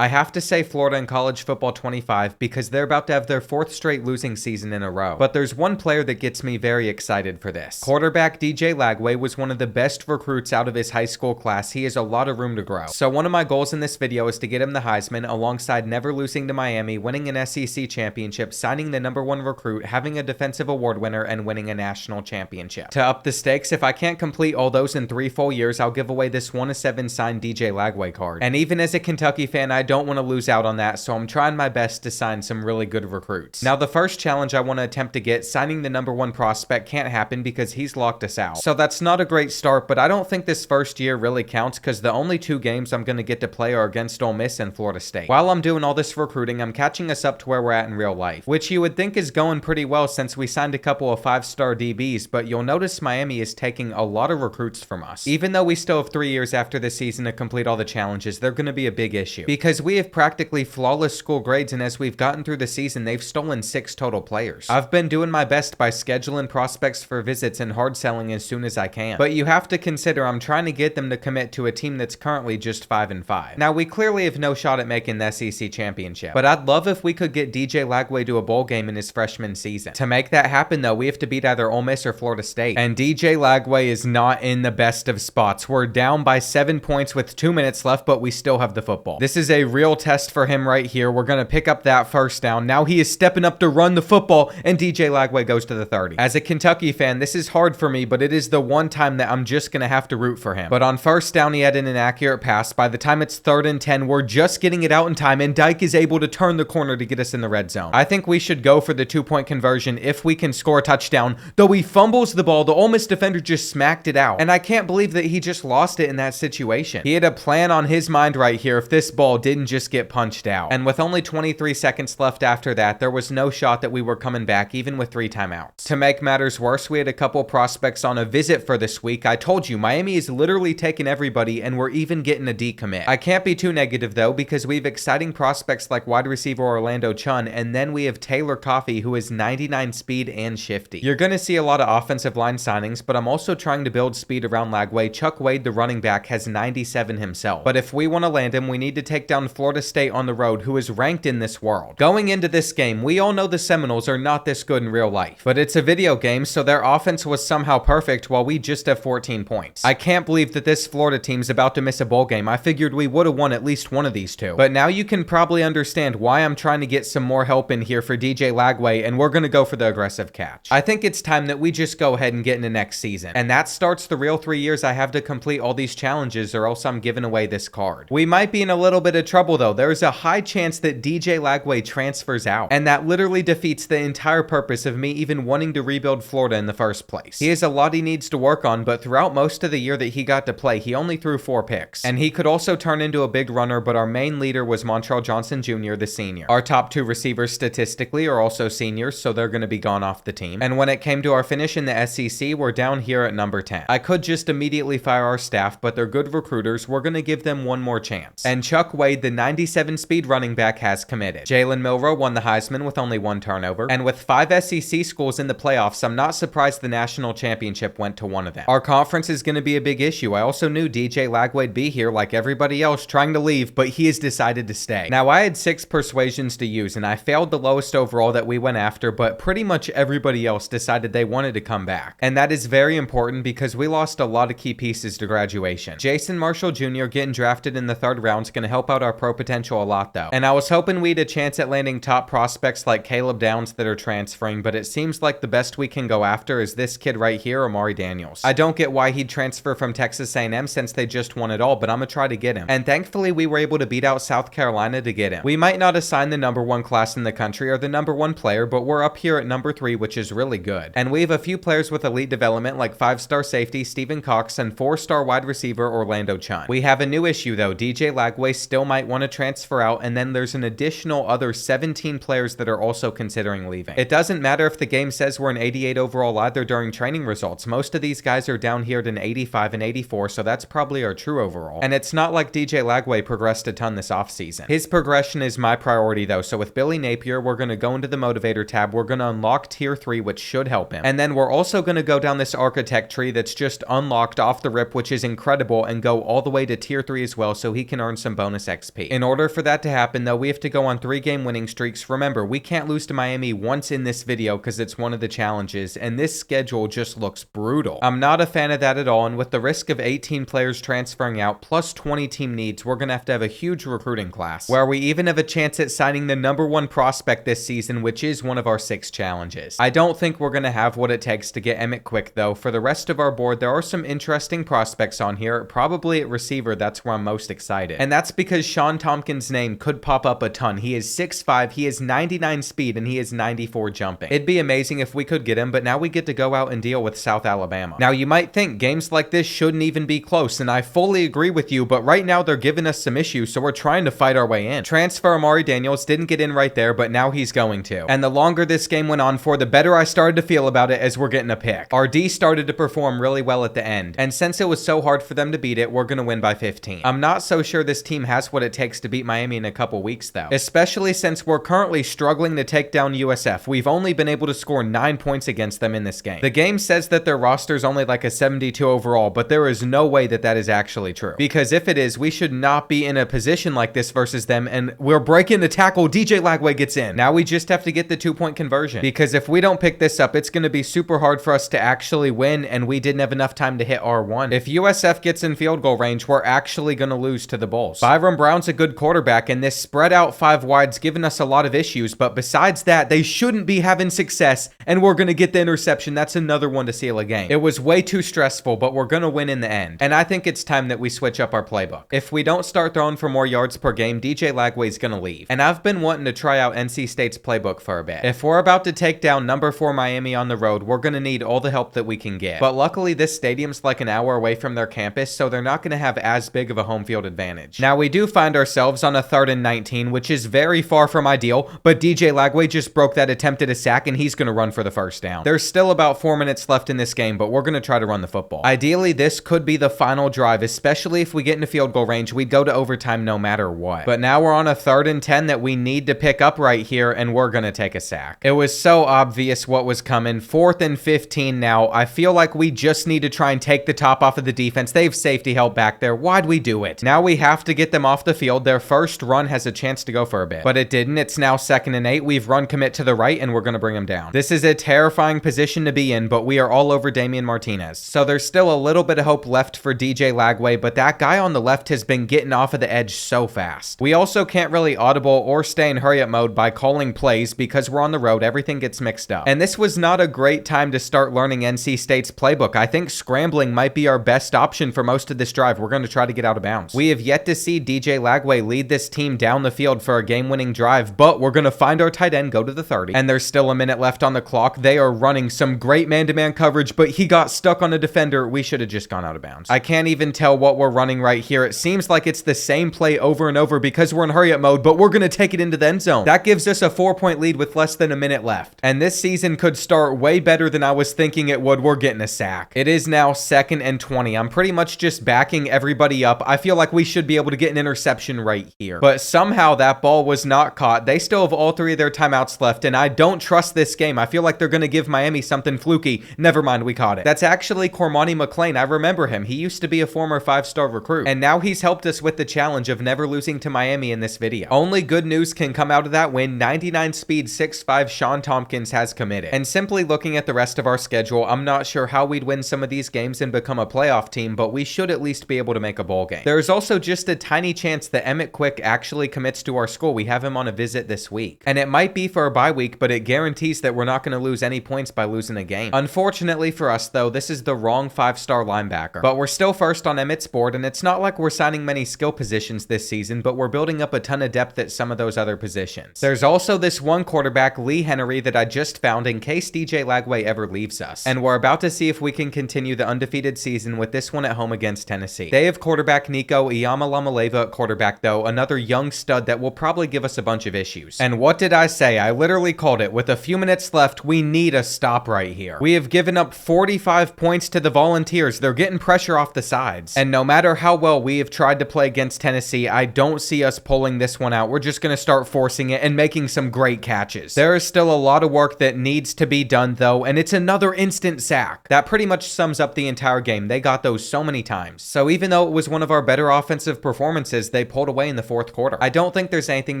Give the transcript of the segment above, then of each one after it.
I have to say Florida in college football 25 because they're about to have their 4th straight losing season in a row. But there's one player that gets me very excited for this. Quarterback DJ Lagway was one of the best recruits out of his high school class. He has a lot of room to grow. So one of my goals in this video is to get him the Heisman alongside never losing to Miami, winning an SEC championship, signing the #1 recruit, having a defensive award winner, and winning a national championship. To up the stakes, if I can't complete all those in 3 full years, I'll give away this 1/7 signed DJ Lagway card. And even as a Kentucky fan, I don't want to lose out on that, so I'm trying my best to sign some really good recruits. Now the first challenge I want to attempt to get, signing the #1 prospect, can't happen because he's locked us out. So that's not a great start, but I don't think this first year really counts because the only 2 games I'm going to get to play are against Ole Miss and Florida State. While I'm doing all this recruiting, I'm catching us up to where we're at in real life, which you would think is going pretty well since we signed a couple of 5-star DBs, but you'll notice Miami is taking a lot of recruits from us. Even though we still have 3 years after this season to complete all the challenges, they're going to be a big issue because we have practically flawless school grades, and as we've gotten through the season, they've stolen 6 total players. I've been doing my best by scheduling prospects for visits and hard selling as soon as I can, but you have to consider I'm trying to get them to commit to a team that's currently just 5-5. Now we clearly have no shot at making the SEC championship, but I'd love if we could get DJ Lagway to a bowl game in his freshman season. To make that happen though, we have to beat either Ole Miss or Florida State, and DJ Lagway is not in the best of spots. We're down by 7 points with 2 minutes left, but we still have the football. This is a real test for him right here. We're going to pick up that first down. Now he is stepping up to run the football, and DJ Lagway goes to the 30. As a Kentucky fan, this is hard for me, but it is the one time that I'm just going to have to root for him. But on first down, he had an inaccurate pass. By the time it's 3rd and 10, we're just getting it out in time, and Dyke is able to turn the corner to get us in the red zone. I think we should go for the 2-point conversion if we can score a touchdown, though he fumbles the ball. The Ole Miss defender just smacked it out, and I can't believe that he just lost it in that situation. He had a plan on his mind right here if this ball didn't just get punched out. And with only 23 seconds left after that, there was no shot that we were coming back, even with 3 timeouts. To make matters worse, we had a couple prospects on a visit for this week. I told you, Miami is literally taking everybody, and we're even getting a decommit. I can't be too negative though, because we have exciting prospects like wide receiver Orlando Chun, and then we have Taylor Coffey, who is 99 speed and shifty. You're going to see a lot of offensive line signings, but I'm also trying to build speed around Lagway. Chuck Wade, the running back, has 97 himself. But if we want to land him, we need to take down Florida State on the road, who is ranked in this world. Going into this game, we all know the Seminoles are not this good in real life, but it's a video game, so their offense was somehow perfect while we just have 14 points. I can't believe that this Florida team's about to miss a bowl game. I figured we would have won at least one of these 2. But now you can probably understand why I'm trying to get some more help in here for DJ Lagway, and we're going to go for the aggressive catch. I think it's time that we just go ahead and get into next season, and that starts the real 3 years I have to complete all these challenges, or else I'm giving away this card. We might be in a little bit of trouble though. There's a high chance that DJ Lagway transfers out, and that literally defeats the entire purpose of me even wanting to rebuild Florida in the first place. He has a lot he needs to work on, but throughout most of the year that he got to play, he only threw 4 picks, and he could also turn into a big runner, but our main leader was Montrell Johnson Jr., the senior. Our top 2 receivers statistically are also seniors, so they're going to be gone off the team. And when it came to our finish in the SEC, we're down here at number 10. I could just immediately fire our staff, but they're good recruiters. We're going to give them one more chance. And Chuck Wade, the 97 speed running back, has committed. Jalen Milroe won the Heisman with only 1 turnover, and with 5 SEC schools in the playoffs, I'm not surprised the national championship went to one of them. Our conference is going to be a big issue. I also knew DJ Lagway would be here like everybody else trying to leave, but he has decided to stay. Now I had 6 persuasions to use, and I failed the lowest overall that we went after, but pretty much everybody else decided they wanted to come back. And that is very important because we lost a lot of key pieces to graduation. Jason Marshall Jr. getting drafted in the 3rd round is going to help out our pro potential a lot though. And I was hoping we'd a chance at landing top prospects like Caleb Downs that are transferring, but it seems like the best we can go after is this kid right here, Amari Daniels. I don't get why he'd transfer from Texas A&M since they just won it all, but I'm gonna try to get him. And thankfully we were able to beat out South Carolina to get him. We might not assign the #1 class in the country or the #1 player, but we're up here at number 3, which is really good. And we have a few players with elite development like 5-star safety Stephen Cox and 4-star wide receiver Orlando Chun. We have a new issue though. DJ Lagway still might want to transfer out, and then there's an additional other 17 players that are also considering leaving. It doesn't matter if the game says we're an 88 overall either during training results. Most of these guys are down here at an 85 and 84, so that's probably our true overall. And it's not like DJ Lagway progressed a ton this offseason. His progression is my priority though, so with Billy Napier, we're going to go into the motivator tab. We're going to unlock tier 3, which should help him. And then we're also going to go down this architect tree that's just unlocked off the rip, which is incredible, and go all the way to tier 3 as well, so he can earn some bonus XP. XP. In order for that to happen, though, we have to go on 3-game winning streaks. Remember, we can't lose to Miami once in this video because it's one of the challenges, and this schedule just looks brutal. I'm not a fan of that at all, and with the risk of 18 players transferring out plus 20 team needs, we're gonna have to have a huge recruiting class, where we even have a chance at signing the #1 prospect this season, which is one of our 6 challenges. I don't think we're gonna have what it takes to get Emmett quick, though. For the rest of our board, there are some interesting prospects on here. Probably at receiver, that's where I'm most excited. And that's because Sean Tompkins' name could pop up a ton. He is 6'5", he is 99 speed, and he is 94 jumping. It'd be amazing if we could get him, but now we get to go out and deal with South Alabama. Now, you might think games like this shouldn't even be close, and I fully agree with you, but right now they're giving us some issues, so we're trying to fight our way in. Transfer Amari Daniels didn't get in right there, but now he's going to. And the longer this game went on for, the better I started to feel about it as we're getting a pick. Our D started to perform really well at the end, and since it was so hard for them to beat it, we're going to win by 15. I'm not so sure this team has what it takes to beat Miami in a couple weeks, though, especially since we're currently struggling to take down USF. We've only been able to score 9 points against them in this game. The game says that their roster's only like a 72 overall, but there is no way that that is actually true, because if it is, we should not be in a position like this versus them, and we're breaking the tackle. DJ Lagway gets in. Now we just have to get the 2-point conversion, because if we don't pick this up, it's going to be super hard for us to actually win, and we didn't have enough time to hit R1. If USF gets in field goal range, we're actually going to lose to the Bulls. Byron Brown's a good quarterback, and this spread out 5 wide's given us a lot of issues, but besides that, they shouldn't be having success, and we're going to get the interception. That's another one to seal a game. It was way too stressful, but we're going to win in the end, and I think it's time that we switch up our playbook. If we don't start throwing for more yards per game, DJ Lagway's going to leave, and I've been wanting to try out NC State's playbook for a bit. If we're about to take down #4 Miami on the road, we're going to need all the help that we can get, but luckily this stadium's like an hour away from their campus, so they're not going to have as big of a home field advantage. Now we do find ourselves on a 3rd and 19, which is very far from ideal, but DJ Lagway just broke that attempt at a sack, and he's going to run for the first down. There's still about 4 minutes left in this game, but we're going to try to run the football. Ideally, this could be the final drive, especially if we get into field goal range. We'd go to overtime no matter what. But now we're on a 3rd and 10 that we need to pick up right here, and we're going to take a sack. It was so obvious what was coming. 4th and 15 now. I feel like we just need to try and take the top off of the defense. They have safety help back there. Why'd we do it? Now we have to get them off the field. Their first run has a chance to go for a bit, but it didn't. It's now 2nd and 8. We've run commit to the right, and we're going to bring them down. This is a terrifying position to be in, but we are all over Damian Martinez. So there's still a little bit of hope left for DJ Lagway, but that guy on the left has been getting off of the edge so fast. We also can't really audible or stay in hurry up mode by calling plays because we're on the road. Everything gets mixed up. And this was not a great time to start learning NC State's playbook. I think scrambling might be our best option for most of this drive. We're going to try to get out of bounds. We have yet to see DJ Lagway lead this team down the field for a game-winning drive, but we're going to find our tight end, go to the 30, and there's still a minute left on the clock. They are running some great man-to-man coverage, but he got stuck on a defender. We should have just gone out of bounds. I can't even tell what we're running right here. It seems like it's the same play over and over because we're in hurry-up mode, but we're going to take it into the end zone. That gives us a 4-point lead with less than a minute left, and this season could start way better than I was thinking it would. We're getting a sack. It is now 2nd and 20. I'm pretty much just backing everybody up. I feel like we should be able to get an interception right here, but somehow that ball was not caught. They still have all 3 of their timeouts left, and I don't trust this game. I feel like they're going to give Miami something fluky. Never mind, we caught it. That's actually Cormani McClain. I remember him. He used to be a former 5-star recruit, and now he's helped us with the challenge of never losing to Miami in this video. Only good news can come out of that win. 99 speed, 6'5" Sean Tompkins has committed. And simply looking at the rest of our schedule, I'm not sure how we'd win some of these games and become a playoff team, but we should at least be able to make a bowl game. There is also just a tiny chance that Emmett Quick actually commits to our school. We have him on a visit this week, and it might be for a bye week, but it guarantees that we're not going to lose any points by losing a game. Unfortunately for us, though, this is the wrong 5-star linebacker, but we're still first on Emmett's board, and it's not like we're signing many skill positions this season, but we're building up a ton of depth at some of those other positions. There's also this one quarterback, Lee Henry, that I just found in case DJ Lagway ever leaves us, and we're about to see if we can continue the undefeated season with this one at home against Tennessee. They have quarterback Nico Iamalamaleva at quarterback, though, another young stud that will probably give us a bunch of issues. And what did I say? I literally called it. With a few minutes left, we need a stop right here. We have given up 45 points to the Volunteers. They're getting pressure off the sides, and no matter how well we have tried to play against Tennessee, I don't see us pulling this one out. We're just going to start forcing it and making some great catches. There is still a lot of work that needs to be done, though, and it's another instant sack. That pretty much sums up the entire game. They got those so many times. So even though it was one of our better offensive performances, because they pulled away in the fourth quarter. I don't think there's anything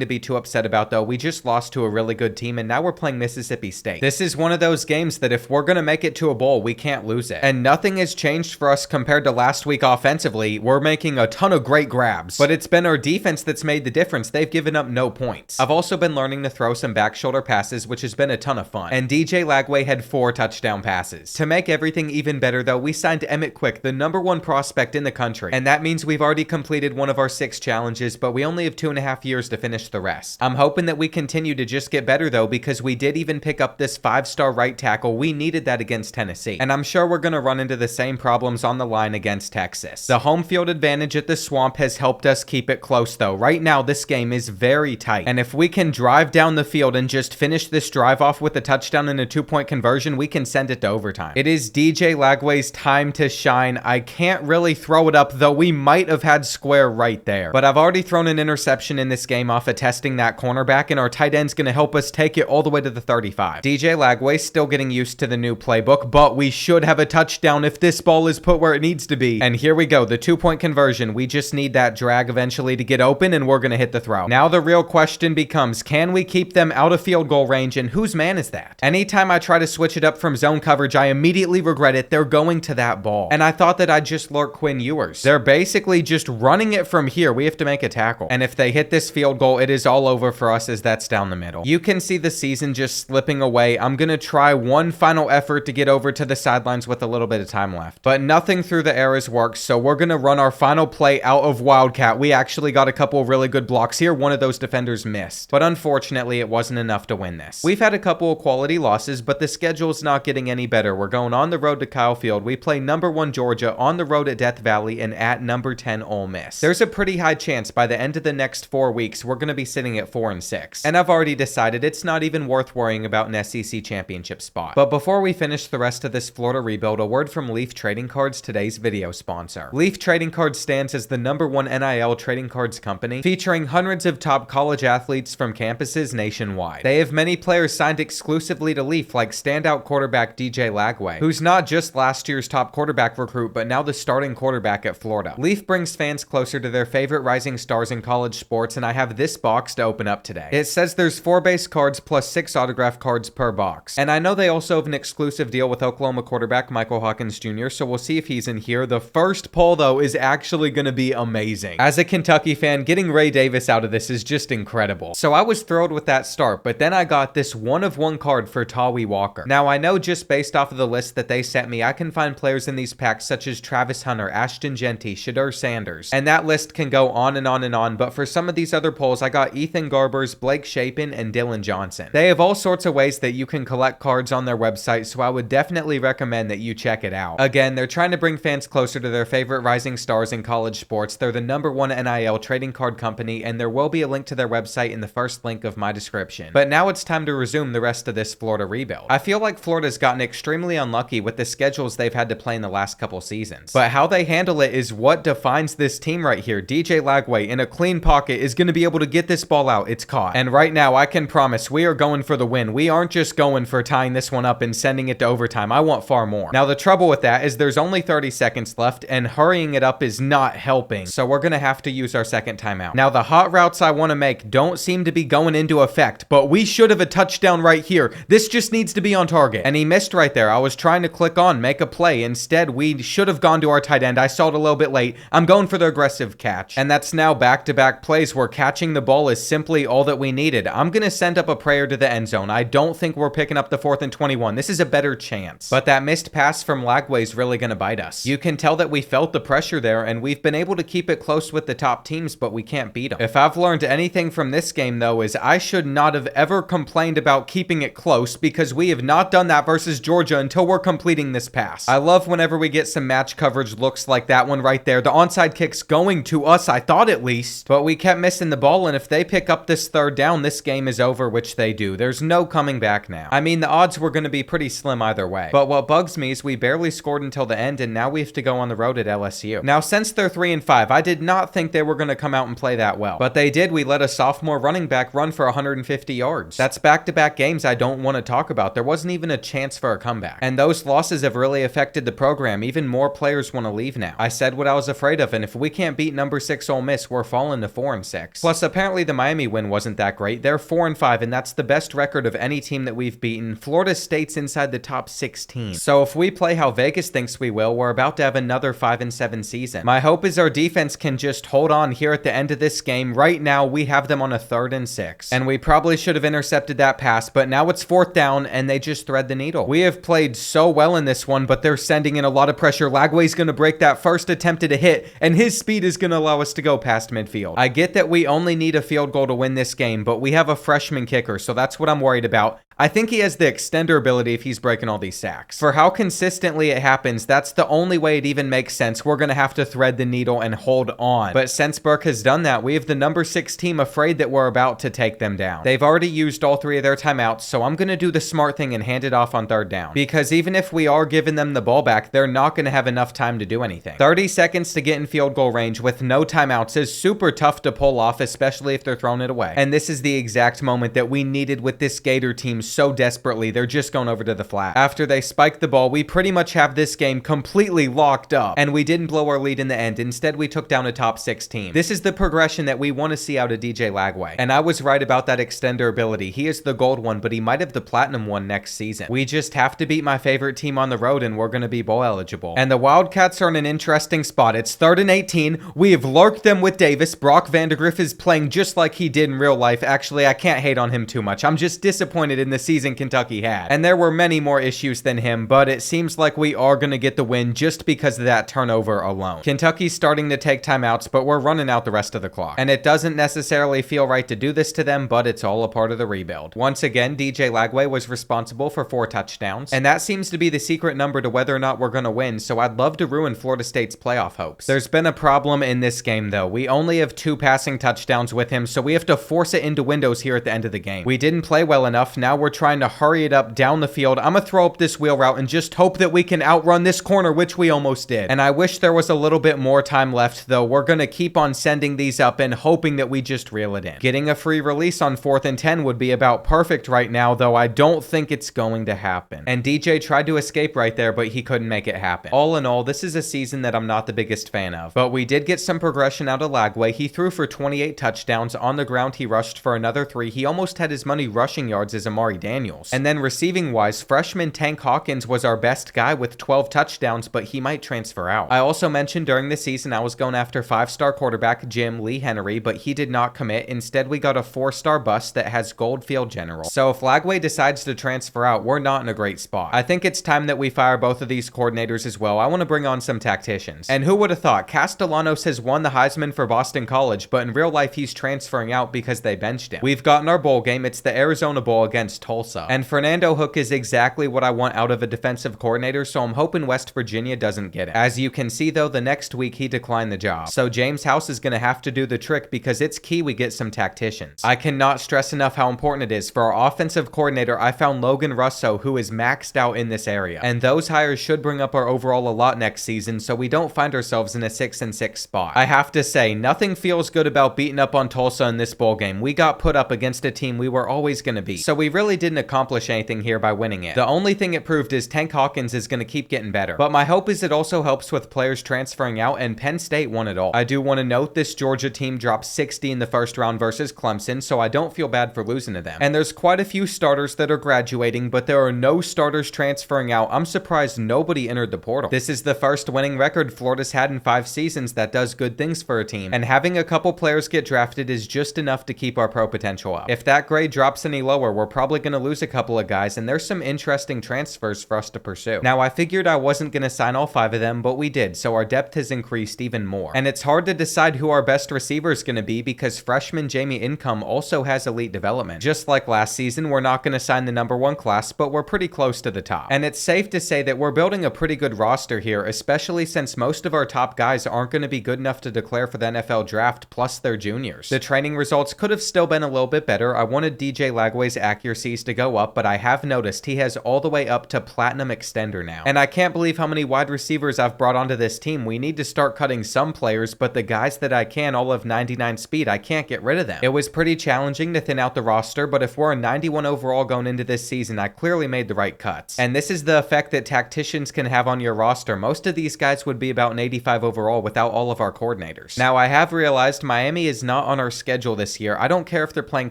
to be too upset about though. We just lost to a really good team and now we're playing Mississippi State. This is one of those games that if we're gonna make it to a bowl, we can't lose it. And nothing has changed for us compared to last week offensively. We're making a ton of great grabs, but it's been our defense that's made the difference. They've given up no points. I've also been learning to throw some back shoulder passes, which has been a ton of fun. And DJ Lagway had 4 touchdown passes. To make everything even better though, we signed Emmett Quick, the #1 prospect in the country. And that means we've already completed one of our 6 challenges, but we only have 2.5 years to finish the rest. I'm hoping that we continue to just get better though, because we did even pick up this 5-star right tackle. We needed that against Tennessee. And I'm sure we're going to run into the same problems on the line against Texas. The home field advantage at the Swamp has helped us keep it close though. Right now, this game is very tight. And if we can drive down the field and just finish this drive off with a touchdown and a 2-point conversion, we can send it to overtime. It is DJ Lagway's time to shine. I can't really throw it up though. We might have had square right there. But I've already thrown an interception in this game off of testing that cornerback, and our tight end's going to help us take it all the way to the 35. DJ Lagway's still getting used to the new playbook, but we should have a touchdown if this ball is put where it needs to be. And here we go, the 2-point conversion. We just need that drag eventually to get open, and we're going to hit the throw. Now the real question becomes, can we keep them out of field goal range, and whose man is that? Anytime I try to switch it up from zone coverage, I immediately regret it. They're going to that ball. And I thought that I'd just lurk Quinn Ewers. They're basically just running it from here. We have to make a tackle. And if they hit this field goal, it is all over for us as that's down the middle. You can see the season just slipping away. I'm going to try one final effort to get over to the sidelines with a little bit of time left. But nothing through the air has worked, so we're going to run our final play out of Wildcat. We actually got a couple really good blocks here. One of those defenders missed. But unfortunately, it wasn't enough to win this. We've had a couple of quality losses, but the schedule's not getting any better. We're going on the road to Kyle Field. We play #1 Georgia, on the road at Death Valley, and at #10 Ole Miss. There's a pretty high chance by the end of the next 4 weeks, we're going to be sitting at 4-6. And I've already decided it's not even worth worrying about an SEC championship spot. But before we finish the rest of this Florida rebuild, a word from Leaf Trading Cards, today's video sponsor. Leaf Trading Cards stands as the #1 NIL trading cards company, featuring hundreds of top college athletes from campuses nationwide. They have many players signed exclusively to Leaf, like standout quarterback DJ Lagway, who's not just last year's top quarterback recruit, but now the starting quarterback at Florida. Leaf brings fans closer to their favorite rising stars in college sports, and I have this box to open up today. It says there's 4 base cards plus 6 autograph cards per box. And I know they also have an exclusive deal with Oklahoma quarterback Michael Hawkins Jr., so we'll see if he's in here. The first pull, though, is actually going to be amazing. As a Kentucky fan, getting Ray Davis out of this is just incredible. So I was thrilled with that start, but then I got this 1-of-1 card for Tawi Walker. Now, I know just based off of the list that they sent me, I can find players in these packs such as Travis Hunter, Ashton Genty, Shadur Sanders, and that list can go on and on and on, but for some of these other pulls, I got Ethan Garbers, Blake Shapen, and Dylan Johnson. They have all sorts of ways that you can collect cards on their website, so I would definitely recommend that you check it out. Again, they're trying to bring fans closer to their favorite rising stars in college sports. They're the #1 NIL trading card company, and there will be a link to their website in the first link of my description. But now it's time to resume the rest of this Florida rebuild. I feel like Florida's gotten extremely unlucky with the schedules they've had to play in the last couple seasons. But how they handle it is what defines this team right here. DJ Lagway in a clean pocket is going to be able to get this ball out. It's caught. And right now, I can promise we are going for the win. We aren't just going for tying this one up and sending it to overtime. I want far more. Now, the trouble with that is there's only 30 seconds left, and hurrying it up is not helping. So we're going to have to use our second timeout. Now, the hot routes I want to make don't seem to be going into effect, but we should have a touchdown right here. This just needs to be on target. And he missed right there. I was trying to click on, make a play. Instead, we should have gone to our tight end. I saw it a little bit late. I'm going for the aggressive catch. And that's now back-to-back plays where catching the ball is simply all that we needed. I'm going to send up a prayer to the end zone. I don't think we're picking up the 4th and 21. This is a better chance. But that missed pass from Lagway is really going to bite us. You can tell that we felt the pressure there, and we've been able to keep it close with the top teams, but we can't beat them. If I've learned anything from this game, though, is I should not have ever complained about keeping it close, because we have not done that versus Georgia until we're completing this pass. I love whenever we get some match coverage looks like that one right there. The onside kick's going to us, I thought at least, but we kept missing the ball, and if they pick up this 3rd down, this game is over, which they do. There's no coming back now. I mean, the odds were going to be pretty slim either way. But what bugs me is we barely scored until the end, and now we have to go on the road at LSU. Now, since they're 3-5, I did not think they were going to come out and play that well. But they did. We let a sophomore running back run for 150 yards. That's back-to-back games I don't want to talk about. There wasn't even a chance for a comeback. And those losses have really affected the program. Even more players want to leave now. I said what I was afraid of, and if we can't beat #6 4-6 Ole Miss, we're falling to 4-6. Plus, apparently the Miami win wasn't that great. They're 4-5, and that's the best record of any team that we've beaten. Florida State's inside the top 16. So if we play how Vegas thinks we will, we're about to have another 5-7 season. My hope is our defense can just hold on here at the end of this game. Right now, we have them on a 3rd and 6. And we probably should have intercepted that pass, but now it's 4th down, and they just thread the needle. We have played so well in this one, but they're sending in a lot of pressure. Lagway's going to break that first attempted hit, and his speed is going to allow us to go past midfield. I get that we only need a field goal to win this game, but we have a freshman kicker, so that's what I'm worried about. I think he has the extender ability if he's breaking all these sacks. For how consistently it happens, that's the only way it even makes sense. We're going to have to thread the needle and hold on. But since Burke has done that, we have the number 6 team afraid that we're about to take them down. They've already used all 3 of their timeouts, so I'm going to do the smart thing and hand it off on 3rd down. Because even if we are giving them the ball back, they're not going to have enough time to do anything. 30 seconds to get in field goal range with no timeouts is super tough to pull off, especially if they're throwing it away. And this is the exact moment that we needed with this Gator team so desperately. They're just going over to the flat. After they spike the ball, we pretty much have this game completely locked up. And we didn't blow our lead in the end. Instead, we took down a top 6 team. This is the progression that we want to see out of DJ Lagway. And I was right about that extender ability. He is the gold one, but he might have the platinum one next season. We just have to beat my favorite team on the road, and we're going to be bowl eligible. And the Wildcats are in an interesting spot. It's 3rd and 18. We have lurked them with Davis. Brock Vandegrift is playing just like he did in real life. Actually, I can't hate on him too much. I'm just disappointed in the season Kentucky had. And there were many more issues than him, but it seems like we are going to get the win just because of that turnover alone. Kentucky's starting to take timeouts, but we're running out the rest of the clock. And it doesn't necessarily feel right to do this to them, but it's all a part of the rebuild. Once again, DJ Lagway was responsible for 4 touchdowns, and that seems to be the secret number to whether or not we're going to win, so I'd love to ruin Florida State's playoff hopes. There's been a problem in this game, though. We only have 2 passing touchdowns with him, so we have to force it into windows here at the end of the game. We didn't play well enough. Now we're trying to hurry it up down the field. I'm going to throw up this wheel route and just hope that we can outrun this corner, which we almost did. And I wish there was a little bit more time left, though. We're going to keep on sending these up and hoping that we just reel it in. Getting a free release on 4th and 10 would be about perfect right now, though I don't think it's going to happen. And DJ tried to escape right there, but he couldn't make it happen. All in all, this is a season that I'm not the biggest fan of, but we did get some progression out of Lagway. He threw for 28 touchdowns. On the ground, he rushed for another 3. He almost had as many rushing yards as Amari Daniels. And then receiving wise, freshman Tank Hawkins was our best guy with 12 touchdowns, but he might transfer out. I also mentioned during the season I was going after 5-star quarterback Jim Lee Henry, but he did not commit. Instead, we got a 4-star bust that has gold field general. So if Lagway decides to transfer out, we're not in a great spot. I think it's time that we fire both of these coordinators as well. I want to bring on some tacticians. And who would have thought? Castellanos has won the Heisman for Boston College, but in real life he's transferring out because they benched him. We've gotten our bowl game. It's the Arizona Bowl against Tulsa. And Fernando Hook is exactly what I want out of a defensive coordinator, so I'm hoping West Virginia doesn't get it. As you can see though, the next week he declined the job. So James House is going to have to do the trick because it's key we get some tacticians. I cannot stress enough how important it is. For our offensive coordinator, I found Logan Russo, who is maxed out in this area. And those hires should bring up our overall a lot next season, so we don't find ourselves in a 6-6 spot. I have to say, nothing feels good about beating up on Tulsa in this bowl game. We got put up against a team we were always going to beat. So we really didn't accomplish anything here by winning it. The only thing it proved is Tank Hawkins is going to keep getting better. But my hope is it also helps with players transferring out, and Penn State won it all. I do want to note this Georgia team dropped 60 in the first round versus Clemson, so I don't feel bad for losing to them. And there's quite a few starters that are graduating, but there are no starters transferring out. I'm surprised nobody entered the portal. This is the first winning record Florida's had in 5 seasons that does good things for a team, and having a couple players get drafted is just enough to keep our pro potential up. If that grade drops any lower, we're probably going to lose a couple of guys, and there's some interesting transfers for us to pursue. Now, I figured I wasn't going to sign all 5 of them, but we did, so our depth has increased even more. And it's hard to decide who our best receiver is going to be because freshman Jamie Income also has elite development. Just like last season, we're not going to sign the number 1 class, but we're pretty close to the top. And it's safe to say that we're building a pretty good roster here, especially since most of our top guys aren't going to be good enough to declare for the NFL draft, plus they're juniors. The training results could have still been a little bit better. I wanted DJ Lagway's accuracy NCs to go up, but I have noticed he has all the way up to Platinum Extender now. And I can't believe how many wide receivers I've brought onto this team. We need to start cutting some players, but the guys that I can, all of 99 speed, I can't get rid of them. It was pretty challenging to thin out the roster, but if we're a 91 overall going into this season, I clearly made the right cuts. And this is the effect that tacticians can have on your roster. Most of these guys would be about an 85 overall without all of our coordinators. Now, I have realized Miami is not on our schedule this year. I don't care if they're playing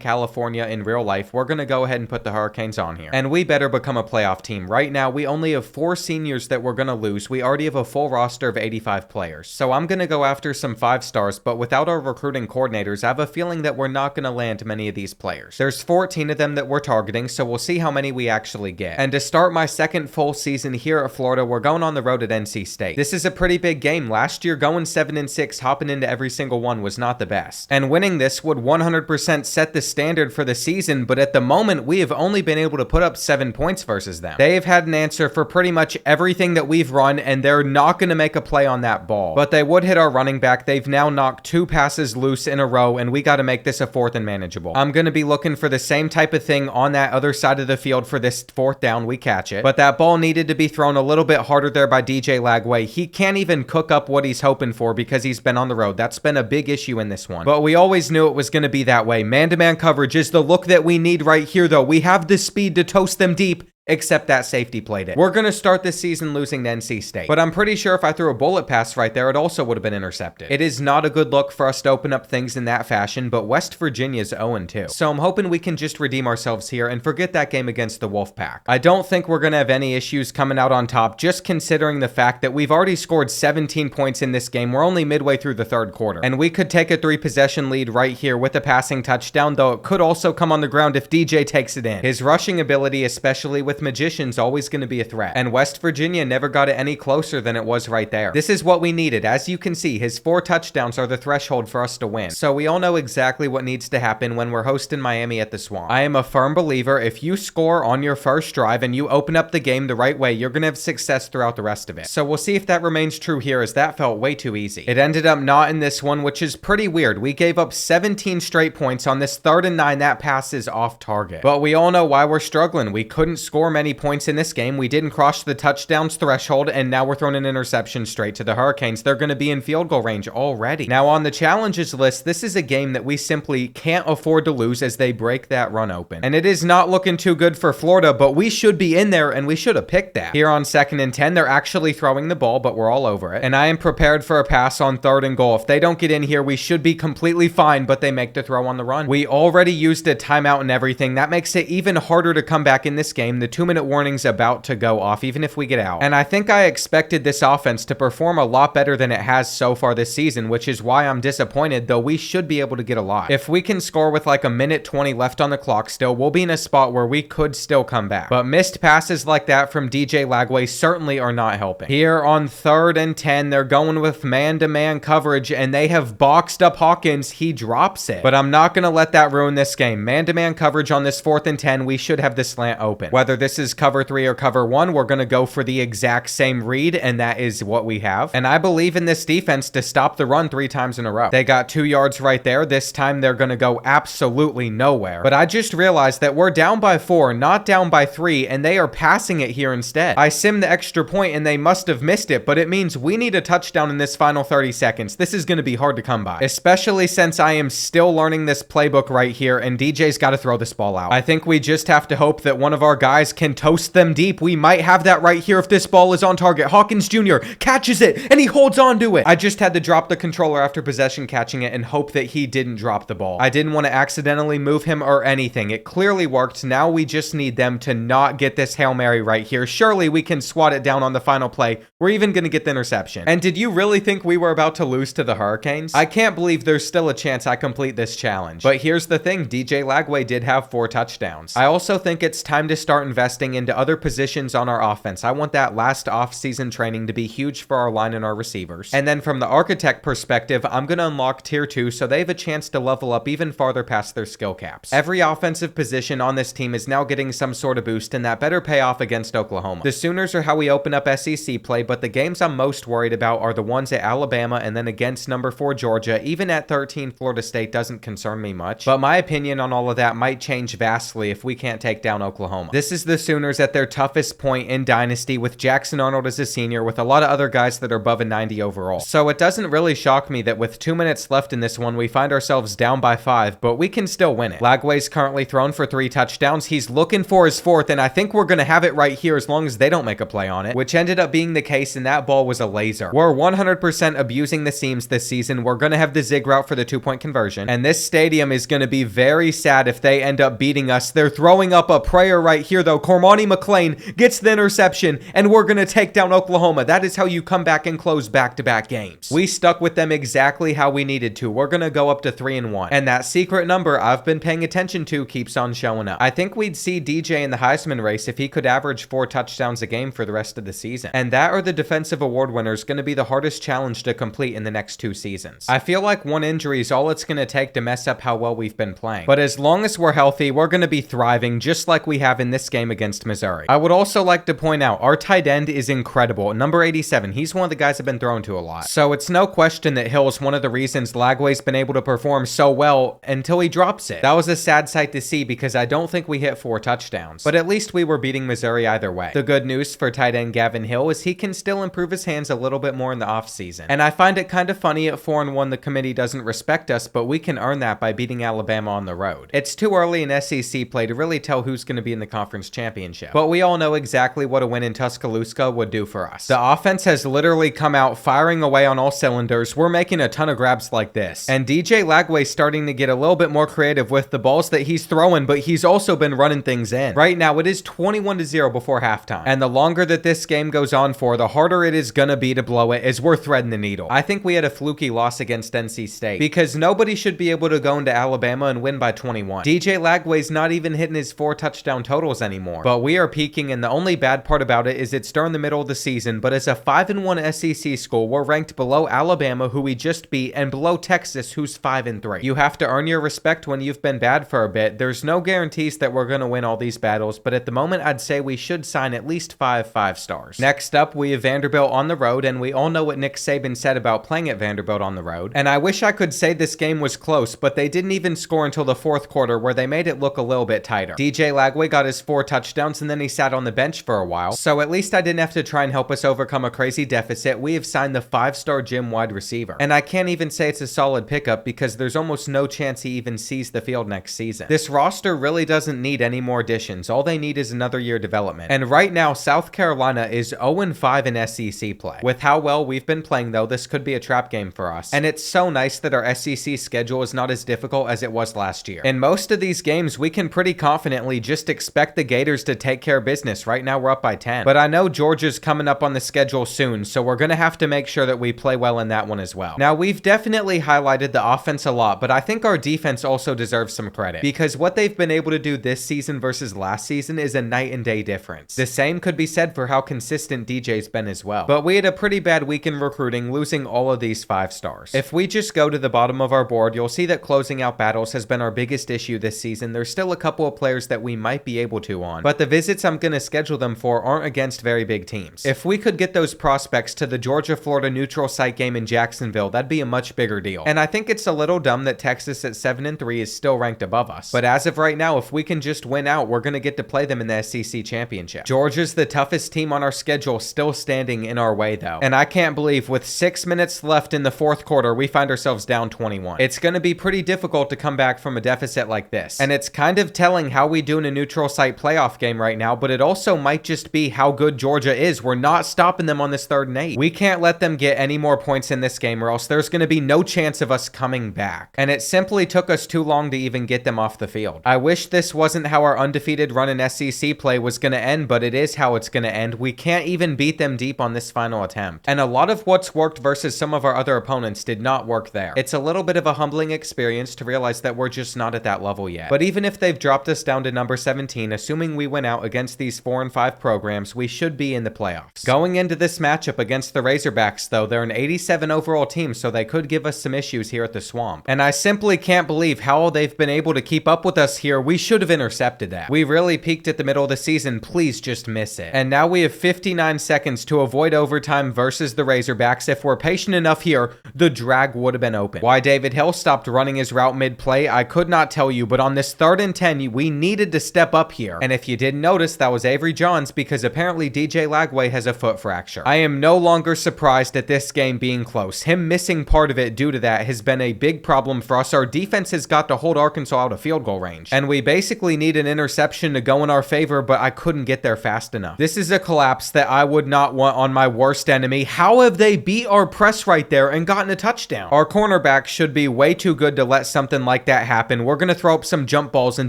California in real life. We're going to go ahead and put the Hurricanes on here. And we better become a playoff team. Right now, we only have 4 seniors that we're going to lose. We already have a full roster of 85 players. So I'm going to go after some 5-stars, but without our recruiting coordinators, I have a feeling that we're not going to land many of these players. There's 14 of them that we're targeting, so we'll see how many we actually get. And to start my second full season here at Florida, we're going on the road at NC State. This is a pretty big game. Last year, going 7-6, hopping into every single one was not the best. And winning this would 100% set the standard for the season, but at the moment, we have only been able to put up 7 points versus them. They've had an answer for pretty much everything that we've run, and they're not going to make a play on that ball. But they would hit our running back. They've now knocked 2 passes loose in a row, and we got to make this a 4th and manageable. I'm going to be looking for the same type of thing on that other side of the field for this 4th down. We catch it. But that ball needed to be thrown a little bit harder there by DJ Lagway. He can't even cook up what he's hoping for because he's been on the road. That's been a big issue in this one. But we always knew it was going to be that way. Man-to-man coverage is the look that we need right here, though. We have the speed to toast them deep, except that safety played it. We're going to start this season losing to NC State. But I'm pretty sure if I threw a bullet pass right there, it also would have been intercepted. It is not a good look for us to open up things in that fashion, but West Virginia's 0-2. So I'm hoping we can just redeem ourselves here and forget that game against the Wolfpack. I don't think we're going to have any issues coming out on top, just considering the fact that we've already scored 17 points in this game. We're only midway through the 3rd quarter. And we could take a 3-possession lead right here with a passing touchdown, though it could also come on the ground if DJ takes it in. His rushing ability, especially with Magician's always going to be a threat. And West Virginia never got it any closer than it was right there. This is what we needed. As you can see, his 4 touchdowns are the threshold for us to win. So we all know exactly what needs to happen when we're hosting Miami at the Swamp. I am a firm believer if you score on your first drive and you open up the game the right way, you're going to have success throughout the rest of it. So we'll see if that remains true here, as that felt way too easy. It ended up not in this one, which is pretty weird. We gave up 17 straight points on this 3rd and 9. That pass is off target. But we all know why we're struggling. We couldn't score many points in this game. We didn't cross the touchdowns threshold, and now we're throwing an interception straight to the Hurricanes. They're going to be in field goal range already. Now on the challenges list, this is a game that we simply can't afford to lose as they break that run open. And it is not looking too good for Florida, but we should be in there, and we should have picked that. Here on 2nd and 10, they're actually throwing the ball, but we're all over it. And I am prepared for a pass on 3rd and goal. If they don't get in here, we should be completely fine, but they make the throw on the run. We already used a timeout and everything. That makes it even harder to come back in this game. The 2-minute warning's about to go off, even if we get out. And I think I expected this offense to perform a lot better than it has so far this season, which is why I'm disappointed, though we should be able to get a lot. If we can score with like a minute 20 left on the clock still, we'll be in a spot where we could still come back. But missed passes like that from DJ Lagway certainly are not helping. Here on 3rd and 10, they're going with man-to-man coverage, and they have boxed up Hawkins. He drops it. But I'm not going to let that ruin this game. Man-to-man coverage on this 4th and 10, we should have the slant open. Whether this is cover 3 or cover 1, we're going to go for the exact same read, and that is what we have. And I believe in this defense to stop the run 3 times in a row. They got 2 yards right there. This time they're going to go absolutely nowhere. But I just realized that we're down by 4, not down by 3, and they are passing it here instead. I simmed the extra point, and they must have missed it, but it means we need a touchdown in this final 30 seconds. This is going to be hard to come by, especially since I am still learning this playbook right here, and DJ's got to throw this ball out. I think we just have to hope that one of our guys can toast them deep. We might have that right here if this ball is on target. Hawkins Jr. catches it, and he holds on to it. I just had to drop the controller after possession catching it and hope that he didn't drop the ball. I didn't want to accidentally move him or anything. It clearly worked. Now we just need them to not get this Hail Mary right here. Surely we can swat it down on the final play. We're even going to get the interception. And did you really think we were about to lose to the Hurricanes? I can't believe there's still a chance I complete this challenge. But here's the thing, DJ Lagway did have 4 touchdowns. I also think it's time to start investing investing into other positions on our offense. I want that last off-season training to be huge for our line and our receivers. And then from the architect perspective, I'm going to unlock tier 2 so they have a chance to level up even farther past their skill caps. Every offensive position on this team is now getting some sort of boost, and that better pay off against Oklahoma. The Sooners are how we open up SEC play, but the games I'm most worried about are the ones at Alabama and then against number 4 Georgia. Even at 13, Florida State doesn't concern me much, but my opinion on all of that might change vastly if we can't take down Oklahoma. This is the Sooners at their toughest point in Dynasty, with Jackson Arnold as a senior, with a lot of other guys that are above a 90 overall. So it doesn't really shock me that with 2 minutes left in this one, we find ourselves down by 5, but we can still win it. Lagway's currently thrown for 3 touchdowns. He's looking for his 4th, and I think we're going to have it right here as long as they don't make a play on it, which ended up being the case, and that ball was a laser. We're 100% abusing the seams this season. We're going to have the zig route for the 2-point conversion, and this stadium is going to be very sad if they end up beating us. They're throwing up a prayer right here, though. Cormani McClain gets the interception, and we're going to take down Oklahoma. That is how you come back and close back-to-back games. We stuck with them exactly how we needed to. We're going to go up to 3-1, and that secret number I've been paying attention to keeps on showing up. I think we'd see DJ in the Heisman race if he could average 4 touchdowns a game for the rest of the season. And that or the defensive award winner is going to be the hardest challenge to complete in the next 2 seasons. I feel like one injury is all it's going to take to mess up how well we've been playing. But as long as we're healthy, we're going to be thriving just like we have in this game against Missouri. I would also like to point out our tight end is incredible. Number 87, he's one of the guys I've been thrown to a lot. So it's no question that Hill's one of the reasons Lagway's been able to perform so well until he drops it. That was a sad sight to see because I don't think we hit 4 touchdowns. But at least we were beating Missouri either way. The good news for tight end Gavin Hill is he can still improve his hands a little bit more in the offseason. And I find it kind of funny at 4-1 the committee doesn't respect us, but we can earn that by beating Alabama on the road. It's too early in SEC play to really tell who's going to be in the conference championship. But we all know exactly what a win in Tuscaloosa would do for us. The offense has literally come out firing away on all cylinders. We're making a ton of grabs like this. And DJ Lagway's starting to get a little bit more creative with the balls that he's throwing, but he's also been running things in. Right now, it is 21-0 before halftime. And the longer that this game goes on for, the harder it is gonna be to blow it as we're threading the needle. I think we had a fluky loss against NC State because nobody should be able to go into Alabama and win by 21. DJ Lagway's not even hitting his 4 touchdown totals anymore. But we are peaking, and the only bad part about it is it's during the middle of the season, but as a 5-1 SEC school, we're ranked below Alabama, who we just beat, and below Texas, who's 5-3. You have to earn your respect when you've been bad for a bit. There's no guarantees that we're going to win all these battles, but at the moment, I'd say we should sign at least 5 stars. Next up, we have Vanderbilt on the road, and we all know what Nick Saban said about playing at Vanderbilt on the road. And I wish I could say this game was close, but they didn't even score until the 4th quarter, where they made it look a little bit tighter. DJ Lagway got his 4 touchdowns, and then he sat on the bench for a while, so at least I didn't have to try and help us overcome a crazy deficit. We have signed the 5-star gym wide receiver, and I can't even say it's a solid pickup because there's almost no chance he even sees the field next season. This roster really doesn't need any more additions. All they need is another year development. And right now, South Carolina is 0-5 in SEC play. With how well we've been playing, though, this could be a trap game for us. And it's so nice that our SEC schedule is not as difficult as it was last year. In most of these games, we can pretty confidently just expect the Gators to take care of business. Right now, we're up by 10. But I know Georgia's coming up on the schedule soon, so we're going to have to make sure that we play well in that one as well. Now, we've definitely highlighted the offense a lot, but I think our defense also deserves some credit because what they've been able to do this season versus last season is a night and day difference. The same could be said for how consistent DJ's been as well. But we had a pretty bad week in recruiting, losing all of these 5 stars. If we just go to the bottom of our board, you'll see that closing out battles has been our biggest issue this season. There's still a couple of players that we might be able to on, but the visits I'm going to schedule them for aren't against very big teams. If we could get those prospects to the Georgia-Florida neutral site game in Jacksonville, that'd be a much bigger deal. And I think it's a little dumb that Texas at 7-3 is still ranked above us. But as of right now, if we can just win out, we're going to get to play them in the SEC championship. Georgia's the toughest team on our schedule, still standing in our way though. And I can't believe with 6 minutes left in the 4th quarter, we find ourselves down 21. It's going to be pretty difficult to come back from a deficit like this. And it's kind of telling how we do in a neutral site playoff game right now, but it also might just be how good Georgia is. We're not stopping them on this 3rd and 8. We can't let them get any more points in this game or else there's going to be no chance of us coming back. And it simply took us too long to even get them off the field. I wish this wasn't how our undefeated run in SEC play was going to end, but it is how it's going to end. We can't even beat them deep on this final attempt. And a lot of what's worked versus some of our other opponents did not work there. It's a little bit of a humbling experience to realize that we're just not at that level yet. But even if they've dropped us down to number 17, assuming assuming we win out against these 4 and 5 programs, we should be in the playoffs. Going into this matchup against the Razorbacks, though, they're an 87 overall team, so they could give us some issues here at the Swamp. And I simply can't believe how they've been able to keep up with us here. We should have intercepted that. We really peaked at the middle of the season. Please just miss it. And now we have 59 seconds to avoid overtime versus the Razorbacks. If we're patient enough here, the drag would have been open. Why David Hill stopped running his route mid-play, I could not tell you, but on this 3rd and 10, we needed to step up here. And if you didn't notice, that was Avery Johns, because apparently DJ Lagway has a foot fracture. I am no longer surprised at this game being close. Him missing part of it due to that has been a big problem for us. Our defense has got to hold Arkansas out of field goal range. And we basically need an interception to go in our favor, but I couldn't get there fast enough. This is a collapse that I would not want on my worst enemy. How have they beat our press right there and gotten a touchdown? Our cornerback should be way too good to let something like that happen. We're going to throw up some jump balls and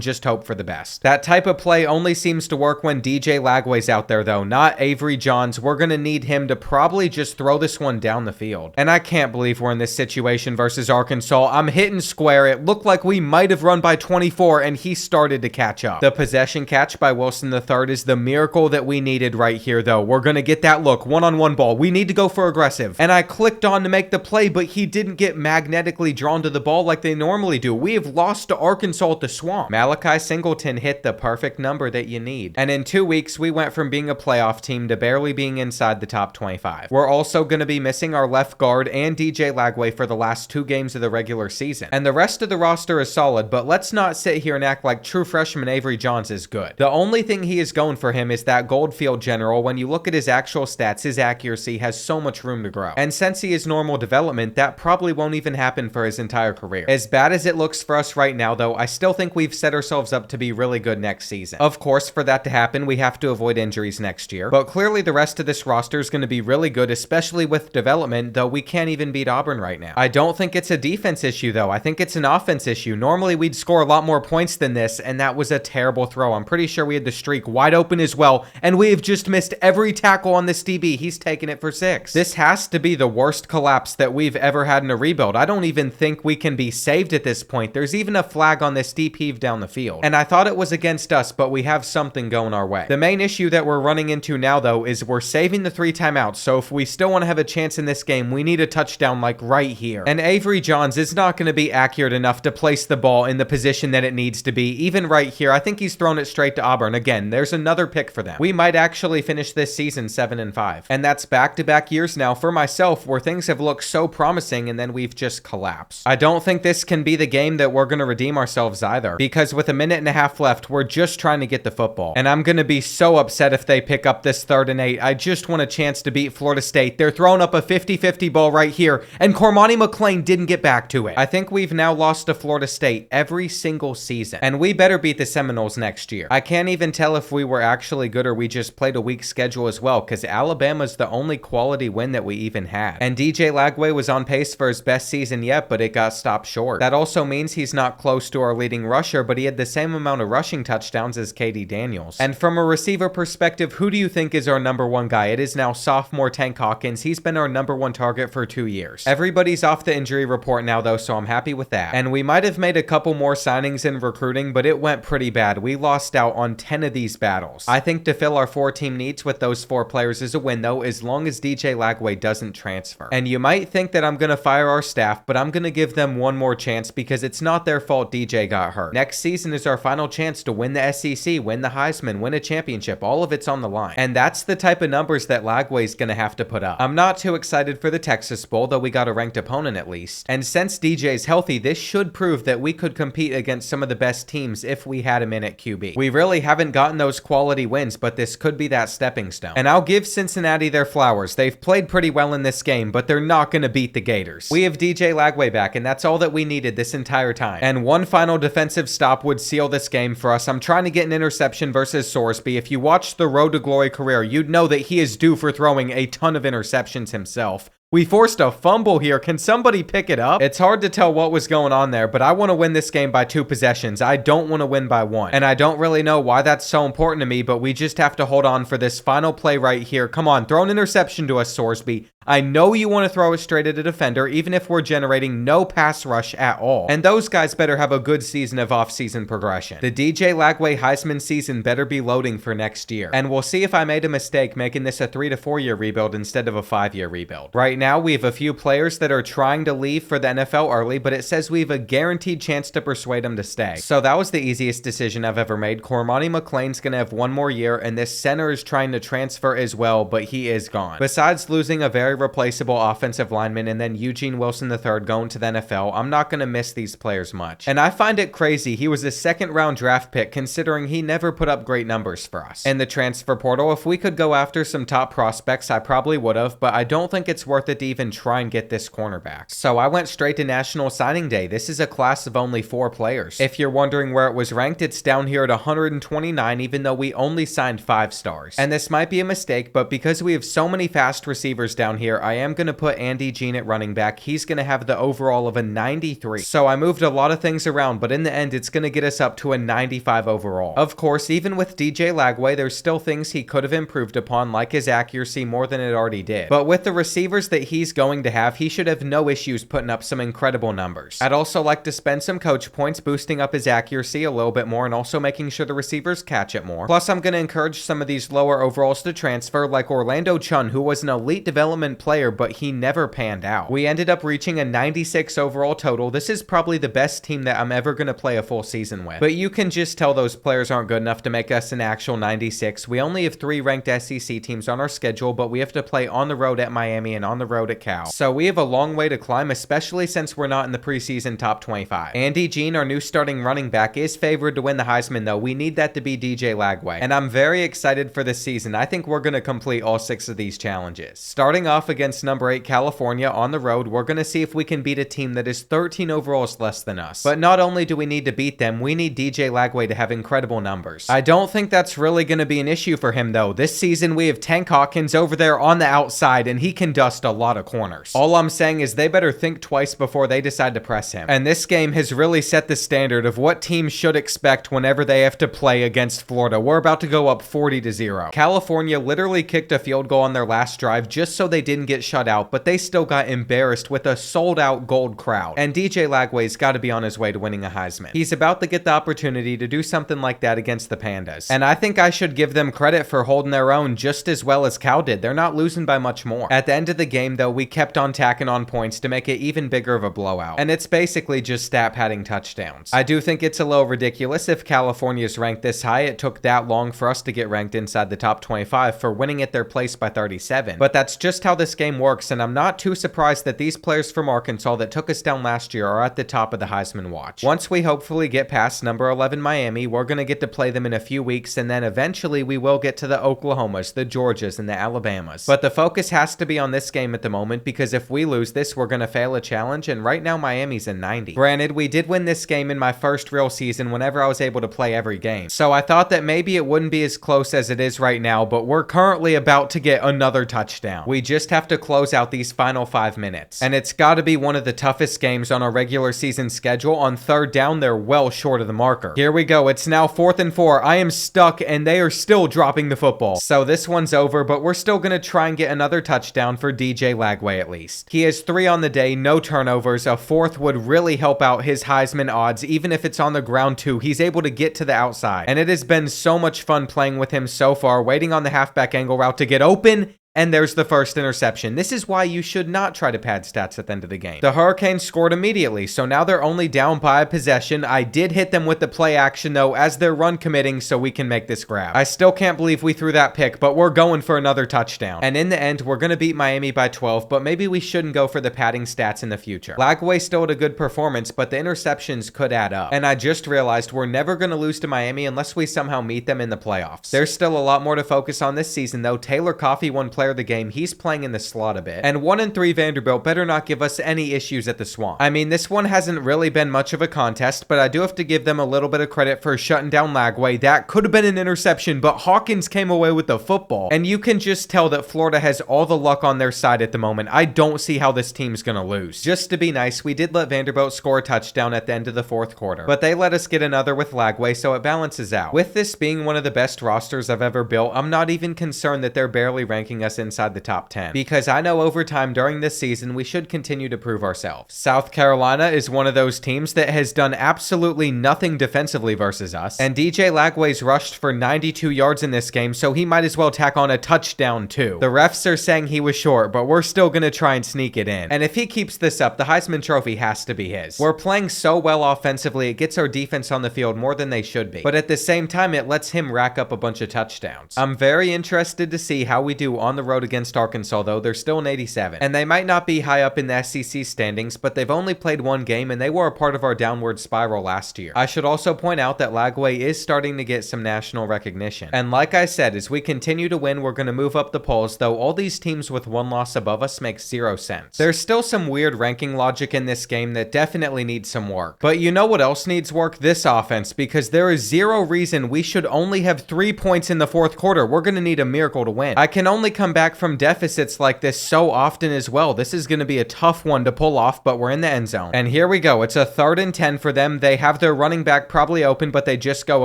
just hope for the best. That type of play only seems to work when DJ Lagway's out there, though, not Avery Johns. We're going to need him to probably just throw this one down the field. And I can't believe we're in this situation versus Arkansas. I'm hitting square. It looked like we might have run by 24, and he started to catch up. The possession catch by Wilson III is the miracle that we needed right here, though. We're going to get that look. One-on-one ball. We need to go for aggressive. And I clicked on to make the play, but he didn't get magnetically drawn to the ball like they normally do. We have lost to Arkansas at the Swamp. Malachi Singleton hit the perfect number that you need. And in 2 weeks, we went from being a playoff team to barely being inside the top 25. We're also going to be missing our left guard and DJ Lagway for the last 2 games of the regular season. And the rest of the roster is solid, but let's not sit here and act like true freshman Avery Johns is good. The only thing he is going for him is that Goldfield General. When you look at his actual stats, his accuracy has so much room to grow. And since he is normal development, that probably won't even happen for his entire career. As bad as it looks for us right now, though, I still think we've set ourselves up to be really good next season. Of course, for that to happen, we have to avoid injuries next year, but clearly the rest of this roster is going to be really good, especially with development, though we can't even beat Auburn right now. I don't think it's a defense issue, though. I think it's an offense issue. Normally, we'd score a lot more points than this, and that was a terrible throw. I'm pretty sure we had the streak wide open as well, and we have just missed every tackle on this DB. He's taken it for 6. This has to be the worst collapse that we've ever had in a rebuild. I don't even think we can be saved at this point. There's even a flag on this steep heave down the field, and I thought it was against us, but we have something going our way. The main issue that we're running into now, though, is we're saving the 3 timeouts, so if we still want to have a chance in this game, we need a touchdown like right here. And Avery Johns is not going to be accurate enough to place the ball in the position that it needs to be. Even right here, I think he's thrown it straight to Auburn. Again, there's another pick for them. We might actually finish this season 7-5. And that's back-to-back years now for myself where things have looked so promising and then we've just collapsed. I don't think this can be the game that we're going to redeem ourselves either, because with a minute and a half left, we're just trying to get the football. And I'm going to be so upset if they pick up this 3rd and 8. I just want a chance to beat Florida State. They're throwing up a 50-50 ball right here, and Cormani McClain didn't get back to it. I think we've now lost to Florida State every single season, and we better beat the Seminoles next year. I can't even tell if we were actually good or we just played a weak schedule as well, because Alabama's the only quality win that we even had. And DJ Lagway was on pace for his best season yet, but it got stopped short. That also means he's not close to our leading rusher, but he had the same amount of rushing touchdowns as KD Daniels. And from a receiver perspective, who do you think is our number 1 guy? It is now sophomore Tank Hawkins. He's been our number 1 target for 2 years. Everybody's off the injury report now, though, so I'm happy with that. And we might have made a couple more signings in recruiting, but it went pretty bad. We lost out on 10 of these battles. I think to fill our 4-team needs with those 4 players is a win, though, as long as DJ Lagway doesn't transfer. And you might think that I'm going to fire our staff, but I'm going to give them one more chance because it's not their fault DJ got hurt. Next season is our final chance to win the SEC, win the Heisman, win a championship. All of it's on the line. And that's the type of numbers that Lagway's going to have to put up. I'm not too excited for the Texas Bowl, though we got a ranked opponent at least. And since DJ's healthy, this should prove that we could compete against some of the best teams if we had him in at QB. We really haven't gotten those quality wins, but this could be that stepping stone. And I'll give Cincinnati their flowers. They've played pretty well in this game, but they're not going to beat the Gators. We have DJ Lagway back, and that's all that we needed this entire time. And one final defensive stop would seal this game for us. I'm trying to get an interception versus Sorsby. If you watched the Road to Glory career, you'd know that he is due for throwing a ton of interceptions himself. We forced a fumble here. Can somebody pick it up? It's hard to tell what was going on there, but I want to win this game by 2 possessions. I don't want to win by 1. And I don't really know why that's so important to me, but we just have to hold on for this final play right here. Come on, throw an interception to us, Sorsby. I know you want to throw it straight at a defender, even if we're generating no pass rush at all. And those guys better have a good season of off-season progression. The DJ Lagway Heisman season better be loading for next year. And we'll see if I made a mistake making this a 3 to 4 year rebuild instead of a 5-year rebuild. Right now, we have a few players that are trying to leave for the NFL early, but it says we have a guaranteed chance to persuade them to stay. So that was the easiest decision I've ever made. Cormani McLean's going to have 1 more year, and this center is trying to transfer as well, but he is gone. Besides losing a very replaceable offensive lineman and then Eugene Wilson III going to the NFL, I'm not going to miss these players much. And I find it crazy he was a 2nd round draft pick considering he never put up great numbers for us. In the transfer portal, if we could go after some top prospects, I probably would have, but I don't think it's worth it to even try and get this cornerback. So I went straight to National Signing Day. This is a class of only 4 players. If you're wondering where it was ranked, it's down here at 129, even though we only signed 5 stars. And this might be a mistake, but because we have so many fast receivers down here, I am going to put Andy Jean at running back. He's going to have the overall of a 93. So I moved a lot of things around, but in the end, it's going to get us up to a 95 overall. Of course, even with DJ Lagway, there's still things he could have improved upon, like his accuracy more than it already did. But with the receivers that he's going to have, he should have no issues putting up some incredible numbers. I'd also like to spend some coach points boosting up his accuracy a little bit more and also making sure the receivers catch it more. Plus, I'm going to encourage some of these lower overalls to transfer, like Orlando Chun, who was an elite development player, but he never panned out. We ended up reaching a 96 overall total. This is probably the best team that I'm ever going to play a full season with. But you can just tell those players aren't good enough to make us an actual 96. We only have 3 ranked SEC teams on our schedule, but we have to play on the road at Miami and on the road at Cal. So we have a long way to climb, especially since we're not in the preseason top 25. Andy Jean, our new starting running back, is favored to win the Heisman, though. We need that to be DJ Lagway. And I'm very excited for this season. I think we're going to complete all 6 of these challenges. Starting off against number 8 California on the road, we're going to see if we can beat a team that is 13 overalls less than us. But not only do we need to beat them, we need DJ Lagway to have incredible numbers. I don't think that's really going to be an issue for him, though. This season, we have Tank Hawkins over there on the outside, and he can dust a lot of corners. All I'm saying is they better think twice before they decide to press him. And this game has really set the standard of what teams should expect whenever they have to play against Florida. We're about to go up 40-0. California literally kicked a field goal on their last drive just so they didn't get shut out, but they still got embarrassed with a sold-out gold crowd. And DJ Lagway's got to be on his way to winning a Heisman. He's about to get the opportunity to do something like that against the Pandas. And I think I should give them credit for holding their own just as well as Cal did. They're not losing by much more. At the end of the game, though, we kept on tacking on points to make it even bigger of a blowout. And it's basically just stat padding touchdowns. I do think it's a little ridiculous if California's ranked this high. It took that long for us to get ranked inside the top 25 for winning at their place by 37. But that's just how this game works, and I'm not too surprised that these players from Arkansas that took us down last year are at the top of the Heisman watch. Once we hopefully get past number 11 Miami, we're going to get to play them in a few weeks, and then eventually we will get to the Oklahomas, the Georgias, and the Alabamas. But the focus has to be on this game at the moment, because if we lose this, we're going to fail a challenge, and right now Miami's a 90. Granted, we did win this game in my first real season whenever I was able to play every game, so I thought that maybe it wouldn't be as close as it is right now, but we're currently about to get another touchdown. We just have to close out these final 5 minutes, and it's got to be one of the toughest games on our regular season schedule. On 3rd down, they're well short of the marker. Here we go. It's now 4th and 4. I am stuck, and they are still dropping the football. So this one's over, but we're still going to try and get another touchdown for DJ Lagway at least. He has 3 on the day, no turnovers. A 4th would really help out his Heisman odds. Even if it's on the ground too, he's able to get to the outside. And it has been so much fun playing with him so far, waiting on the halfback angle route to get open. And there's the first interception. This is why you should not try to pad stats at the end of the game. The Hurricanes scored immediately, so now they're only down by a possession. I did hit them with the play action, though, as they're run committing, so we can make this grab. I still can't believe we threw that pick, but we're going for another touchdown. And in the end, we're going to beat Miami by 12, but maybe we shouldn't go for the padding stats in the future. Lagway still had a good performance, but the interceptions could add up. And I just realized we're never going to lose to Miami unless we somehow meet them in the playoffs. There's still a lot more to focus on this season, though. Taylor Coffey won Player player of the game. He's playing in the slot a bit. And 1-3 Vanderbilt better not give us any issues at the Swamp. I mean, this one hasn't really been much of a contest, but I do have to give them a little bit of credit for shutting down Lagway. That could have been an interception, but Hawkins came away with the football. And you can just tell that Florida has all the luck on their side at the moment. I don't see how this team's gonna lose. Just to be nice, we did let Vanderbilt score a touchdown at the end of the fourth quarter, but they let us get another with Lagway, so it balances out. With this being one of the best rosters I've ever built, I'm not even concerned that they're barely ranking us inside the top 10, because I know over time during this season we should continue to prove ourselves. South Carolina is one of those teams that has done absolutely nothing defensively versus us, and DJ Lagway's rushed for 92 yards in this game, so he might as well tack on a touchdown too. The refs are saying he was short, but we're still gonna try and sneak it in. And if he keeps this up, the Heisman Trophy has to be his. We're playing so well offensively, it gets our defense on the field more than they should be. But at the same time, it lets him rack up a bunch of touchdowns. I'm very interested to see how we do on the road against Arkansas, though. They're still an 87. And they might not be high up in the SEC standings, but they've only played one game, and they were a part of our downward spiral last year. I should also point out that Lagway is starting to get some national recognition. And like I said, as we continue to win, we're going to move up the polls, though all these teams with one loss above us make zero sense. There's still some weird ranking logic in this game that definitely needs some work. But you know what else needs work? This offense, because there is zero reason we should only have 3 points in the fourth quarter. We're going to need a miracle to win. I can only come back from deficits like this so often as well. This is going to be a tough one to pull off, but we're in the end zone. And here we go. It's a 3rd and 10 for them. They have their running back probably open, but they just go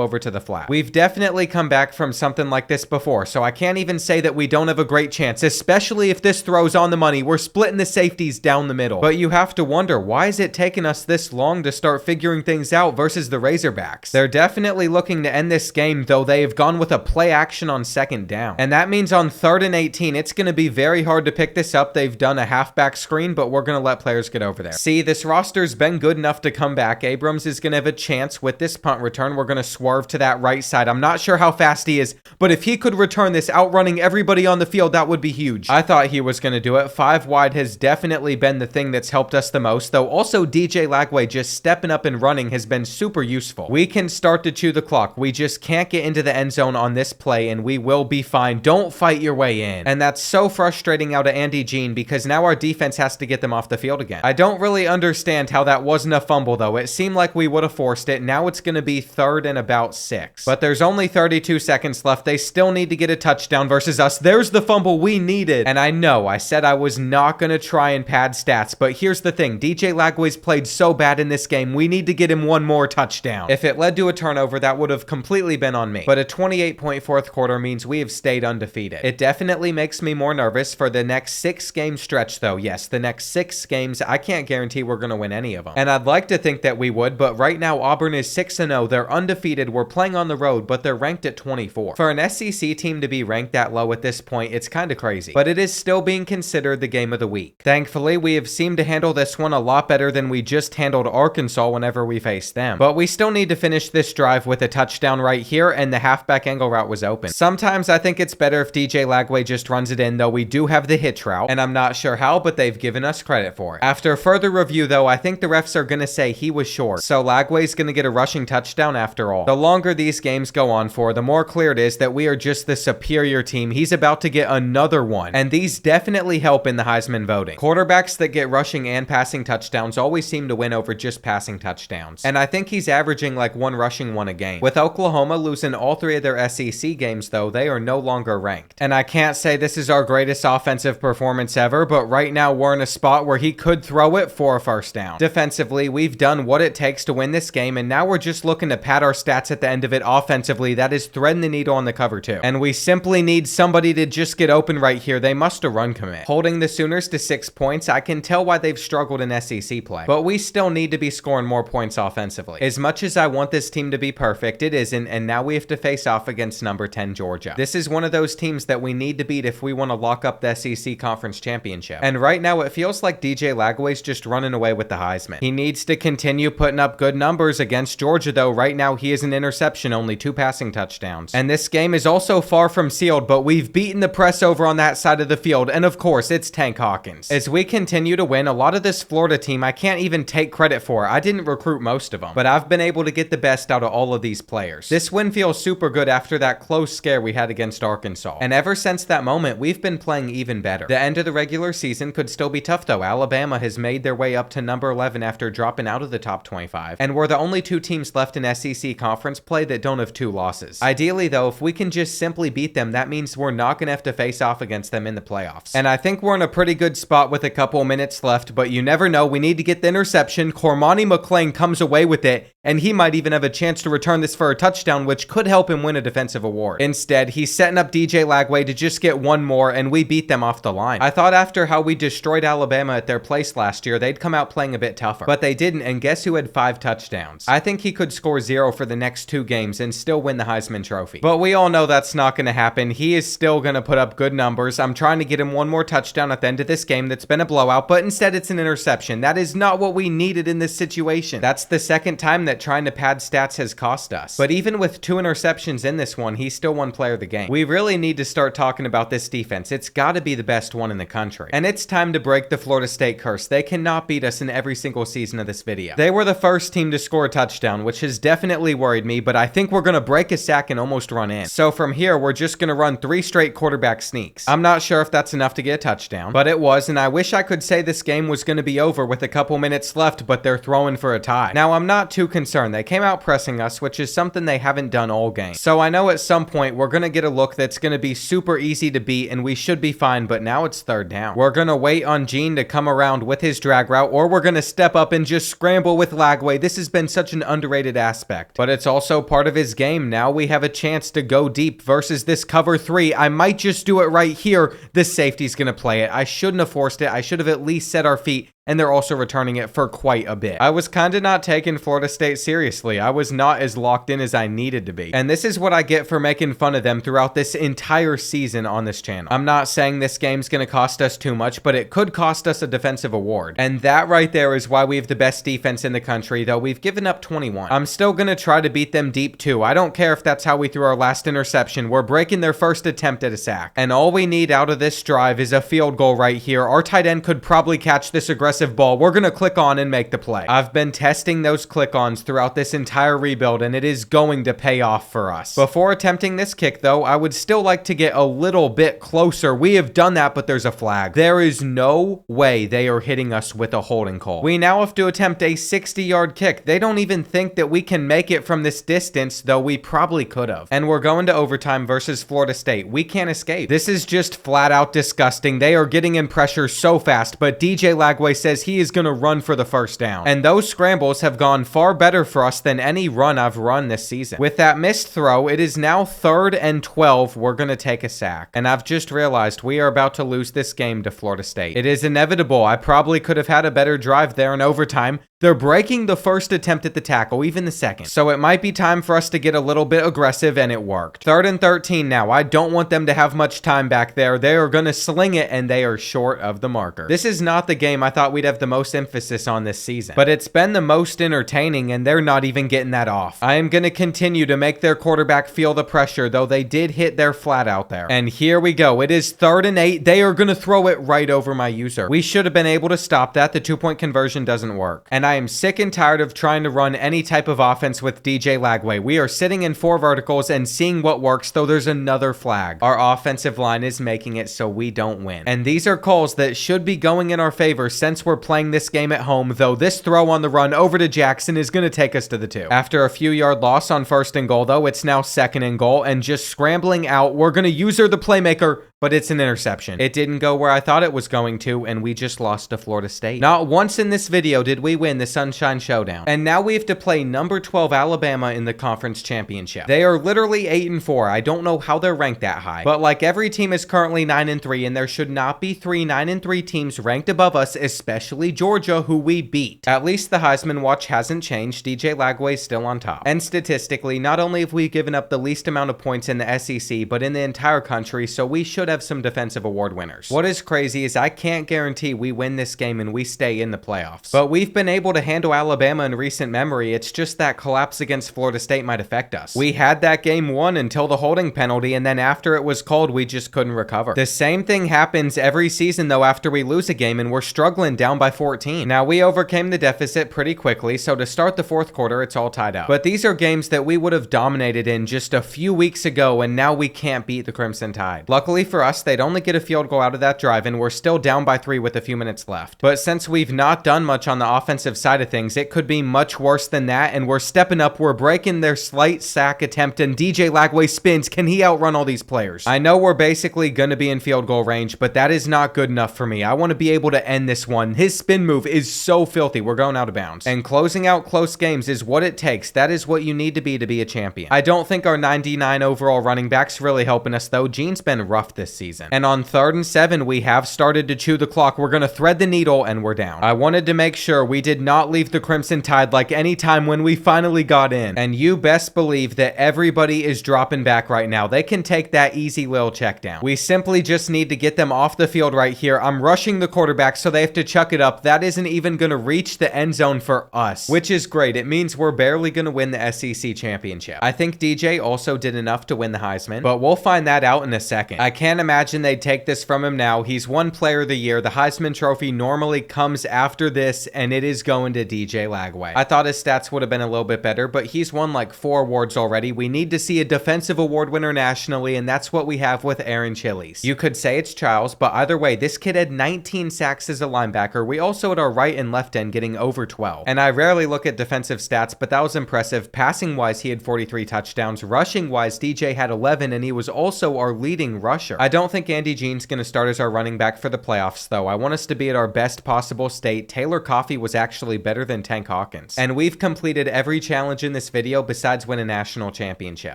over to the flat. We've definitely come back from something like this before, so I can't even say that we don't have a great chance, especially if this throws on the money. We're splitting the safeties down the middle. But you have to wonder, why is it taking us this long to start figuring things out versus the Razorbacks? They're definitely looking to end this game, though they have gone with a play action on 2nd down. And that means on 3rd and 18, it's going to be very hard to pick this up. They've done a halfback screen, but we're going to let players get over there. See, this roster's been good enough to come back. Abrams is going to have a chance with this punt return. We're going to swerve to that right side. I'm not sure how fast he is, but if he could return this outrunning everybody on the field, that would be huge. I thought he was going to do it. 5 wide has definitely been the thing that's helped us the most, though also DJ Lagway just stepping up and running has been super useful. We can start to chew the clock. We just can't get into the end zone on this play, and we will be fine. Don't fight your way in. And that's so frustrating out of Andy Jean, because now our defense has to get them off the field again. I don't really understand how that wasn't a fumble, though. It seemed like we would have forced it. Now it's going to be 3rd and about 6. But there's only 32 seconds left. They still need to get a touchdown versus us. There's the fumble we needed. And I know I said I was not going to try and pad stats, but here's the thing. DJ Lagway's played so bad in this game. We need to get him one more touchdown. If it led to a turnover, that would have completely been on me. But a 28-point fourth quarter means we have stayed undefeated. It definitely makes me more nervous for the next 6-game stretch, though. Yes, the next 6 games, I can't guarantee we're going to win any of them. And I'd like to think that we would, but right now Auburn is 6-0. They're undefeated. We're playing on the road, but they're ranked at 24. For an SEC team to be ranked that low at this point, it's kind of crazy. But it is still being considered the game of the week. Thankfully, we have seemed to handle this one a lot better than we just handled Arkansas whenever we faced them. But we still need to finish this drive with a touchdown right here, and the halfback angle route was open. Sometimes I think it's better if DJ Lagway just runs it in, though we do have the hitch route, and I'm not sure how, but they've given us credit for it. After further review, though, I think the refs are going to say he was short, so Lagway's going to get a rushing touchdown after all. The longer these games go on for, the more clear it is that we are just the superior team. He's about to get another one, and these definitely help in the Heisman voting. Quarterbacks that get rushing and passing touchdowns always seem to win over just passing touchdowns, and I think he's averaging like 1 rushing 1 a game. With Oklahoma losing all 3 of their SEC games, though, they are no longer ranked. And I can't say this is our greatest offensive performance ever, but right now we're in a spot where he could throw it for a first down. Defensively, we've done what it takes to win this game, and now we're just looking to pad our stats at the end of it offensively. That is threading the needle on the cover too. And we simply need somebody to just get open right here. They must have run commit. Holding the Sooners to 6 points, I can tell why they've struggled in SEC play, but we still need to be scoring more points offensively. As much as I want this team to be perfect, it isn't, and now we have to face off against number 10 Georgia. This is one of those teams that we need to beat if we want to lock up the SEC Conference Championship. And right now it feels like DJ Lagway's just running away with the Heisman. He needs to continue putting up good numbers against Georgia, though. Right now he is an interception, only 2 passing touchdowns. And this game is also far from sealed, but we've beaten the press over on that side of the field, and of course it's Tank Hawkins. As we continue to win, a lot of this Florida team I can't even take credit for. I didn't recruit most of them, but I've been able to get the best out of all of these players. This win feels super good after that close scare we had against Arkansas. And ever since that moment, we've been playing even better. The end of the regular season could still be tough though. Alabama has made their way up to number 11 after dropping out of the top 25, and we're the only two teams left in SEC conference play that don't have 2 losses. Ideally though, if we can just simply beat them, that means we're not gonna have to face off against them in the playoffs. And I think we're in a pretty good spot with a couple minutes left, but you never know. We need to get the interception. Cormani McClain comes away with it, and he might even have a chance to return this for a touchdown, which could help him win a defensive award. Instead, he's setting up DJ Lagway to just get one more, and we beat them off the line. I thought after how we destroyed Alabama at their place last year, they'd come out playing a bit tougher, but they didn't, and guess who had 5 touchdowns? I think he could score 0 for the next 2 games and still win the Heisman Trophy. But we all know that's not going to happen. He is still going to put up good numbers. I'm trying to get him one more touchdown at the end of this game that's been a blowout, but instead it's an interception. That is not what we needed in this situation. That's the second time that trying to pad stats has cost us. But even with 2 interceptions in this one, he still won player of the game. We really need to start talking about this defense. It's got to be the best one in the country. And it's time to break the Florida State curse. They cannot beat us in every single season of this video. They were the first team to score a touchdown, which has definitely worried me, but I think we're going to break a sack and almost run in. So from here, we're just going to run 3 straight quarterback sneaks. I'm not sure if that's enough to get a touchdown, but it was, and I wish I could say this game was going to be over with a couple minutes left, but they're throwing for a tie. Now, I'm not too concerned. They came out pressing us, which is something they haven't done all game. So I know at some point we're going to get a look that's going to be super easy to beat, and we should be fine, but now it's 3rd down. We're going to wait on Gene to come around with his drag route, or we're going to step up and just scramble with Lagway. This has been such an underrated aspect, but it's also part of his game. Now we have a chance to go deep versus this cover 3. I might just do it right here. This safety's going to play it. I shouldn't have forced it. I should have at least set our feet, and they're also returning it for quite a bit. I was kind of not taking Florida State seriously. I was not as locked in as I needed to be. And this is what I get for making fun of them throughout this entire season on this channel. I'm not saying this game's going to cost us too much, but it could cost us a defensive award. And that right there is why we have the best defense in the country, though we've given up 21. I'm still going to try to beat them deep too. I don't care if that's how we threw our last interception. We're breaking their first attempt at a sack. And all we need out of this drive is a field goal right here. Our tight end could probably catch this aggressive ball. We're going to click on and make the play. I've been testing those click-ons throughout this entire rebuild, and it is going to pay off for us. Before attempting this kick, though, I would still like to get a little bit closer. We have done that, but there's a flag. There is no way they are hitting us with a holding call. We now have to attempt a 60-yard kick. They don't even think that we can make it from this distance, though we probably could have. And we're going to overtime versus Florida State. We can't escape. This is just flat out disgusting. They are getting in pressure so fast, but DJ Lagway says he is going to run for the first down. And those scrambles have gone far better for us than any run I've run this season. With that missed throw, it is now 3rd and 12. We're going to take a sack. And I've just realized we are about to lose this game to Florida State. It is inevitable. I probably could have had a better drive there in overtime. They're breaking the first attempt at the tackle, even the second. So it might be time for us to get a little bit aggressive, and it worked. 3rd and 13 now. I don't want them to have much time back there. They are going to sling it, and they are short of the marker. This is not the game I thought we'd have the most emphasis on this season, but it's been the most entertaining, and they're not even getting that off. I am going to continue to make their quarterback feel the pressure, though they did hit their flat out there. And here we go. It is 3rd and 8. They are going to throw it right over my user. We should have been able to stop that. The 2-point conversion doesn't work. And I am sick and tired of trying to run any type of offense with DJ Lagway. We are sitting in 4 verticals and seeing what works, though there's another flag. Our offensive line is making it so we don't win. And these are calls that should be going in our favor since we're playing this game at home, though this throw on the run over to Jackson is going to take us to the 2. After a few yard loss on 1st and goal, though, it's now 2nd and goal, and just scrambling out, we're going to use her the playmaker, but it's an interception. It didn't go where I thought it was going to, and we just lost to Florida State. Not once in this video did we win the Sunshine Showdown. And now we have to play number 12 Alabama in the conference championship. They are literally 8-4. I don't know how they're ranked that high, but like every team is currently 9-3, and there should not be 3 9-3 teams ranked above us, especially Georgia, who we beat. At least the Heisman watch hasn't changed. DJ Lagway is still on top. And statistically, not only have we given up the least amount of points in the SEC, but in the entire country, so we should have some defensive award winners. What is crazy is I can't guarantee we win this game and we stay in the playoffs, but we've been able to handle Alabama in recent memory. It's just that collapse against Florida State might affect us. We had that game won until the holding penalty, and then after it was called, we just couldn't recover. The same thing happens every season though after we lose a game, and we're struggling down by 14. Now we overcame the deficit pretty quickly, so to start the 4th quarter, it's all tied up. But these are games that we would have dominated in just a few weeks ago, and now we can't beat the Crimson Tide. Luckily for for us, they'd only get a field goal out of that drive, and we're still down by 3 with a few minutes left. But since we've not done much on the offensive side of things, it could be much worse than that, and we're stepping up. We're breaking their slight sack attempt, and DJ Lagway spins. Can he outrun all these players? I know we're basically going to be in field goal range, but that is not good enough for me. I want to be able to end this one. His spin move is so filthy. We're going out of bounds. And closing out close games is what it takes. That is what you need to be a champion. I don't think our 99 overall running back's really helping us, though. Gene's been rough this season. And on 3rd and 7, we have started to chew the clock. We're going to thread the needle, and we're down. I wanted to make sure we did not leave the Crimson Tide like any time when we finally got in. And you best believe that everybody is dropping back right now. They can take that easy little check down. We simply just need to get them off the field right here. I'm rushing the quarterback, so they have to chuck it up. That isn't even going to reach the end zone for us, which is great. It means we're barely going to win the SEC championship. I think DJ also did enough to win the Heisman, but we'll find that out in a second. I can't imagine they'd take this from him now. He's won Player of the Year. The Heisman Trophy normally comes after this, and it is going to DJ Lagway. I thought his stats would have been a little bit better, but he's won like 4 awards already. We need to see a defensive award winner nationally, and that's what we have with Aaron Chiles. You could say it's Childs, but either way, this kid had 19 sacks as a linebacker. We also had our right and left end getting over 12. And I rarely look at defensive stats, but that was impressive. Passing wise, he had 43 touchdowns. Rushing wise, DJ had 11, and he was also our leading rusher. I don't think Andy Jean's going to start as our running back for the playoffs, though. I want us to be at our best possible state. Taylor Coffey was actually better than Tank Hawkins. And we've completed every challenge in this video besides win a national championship.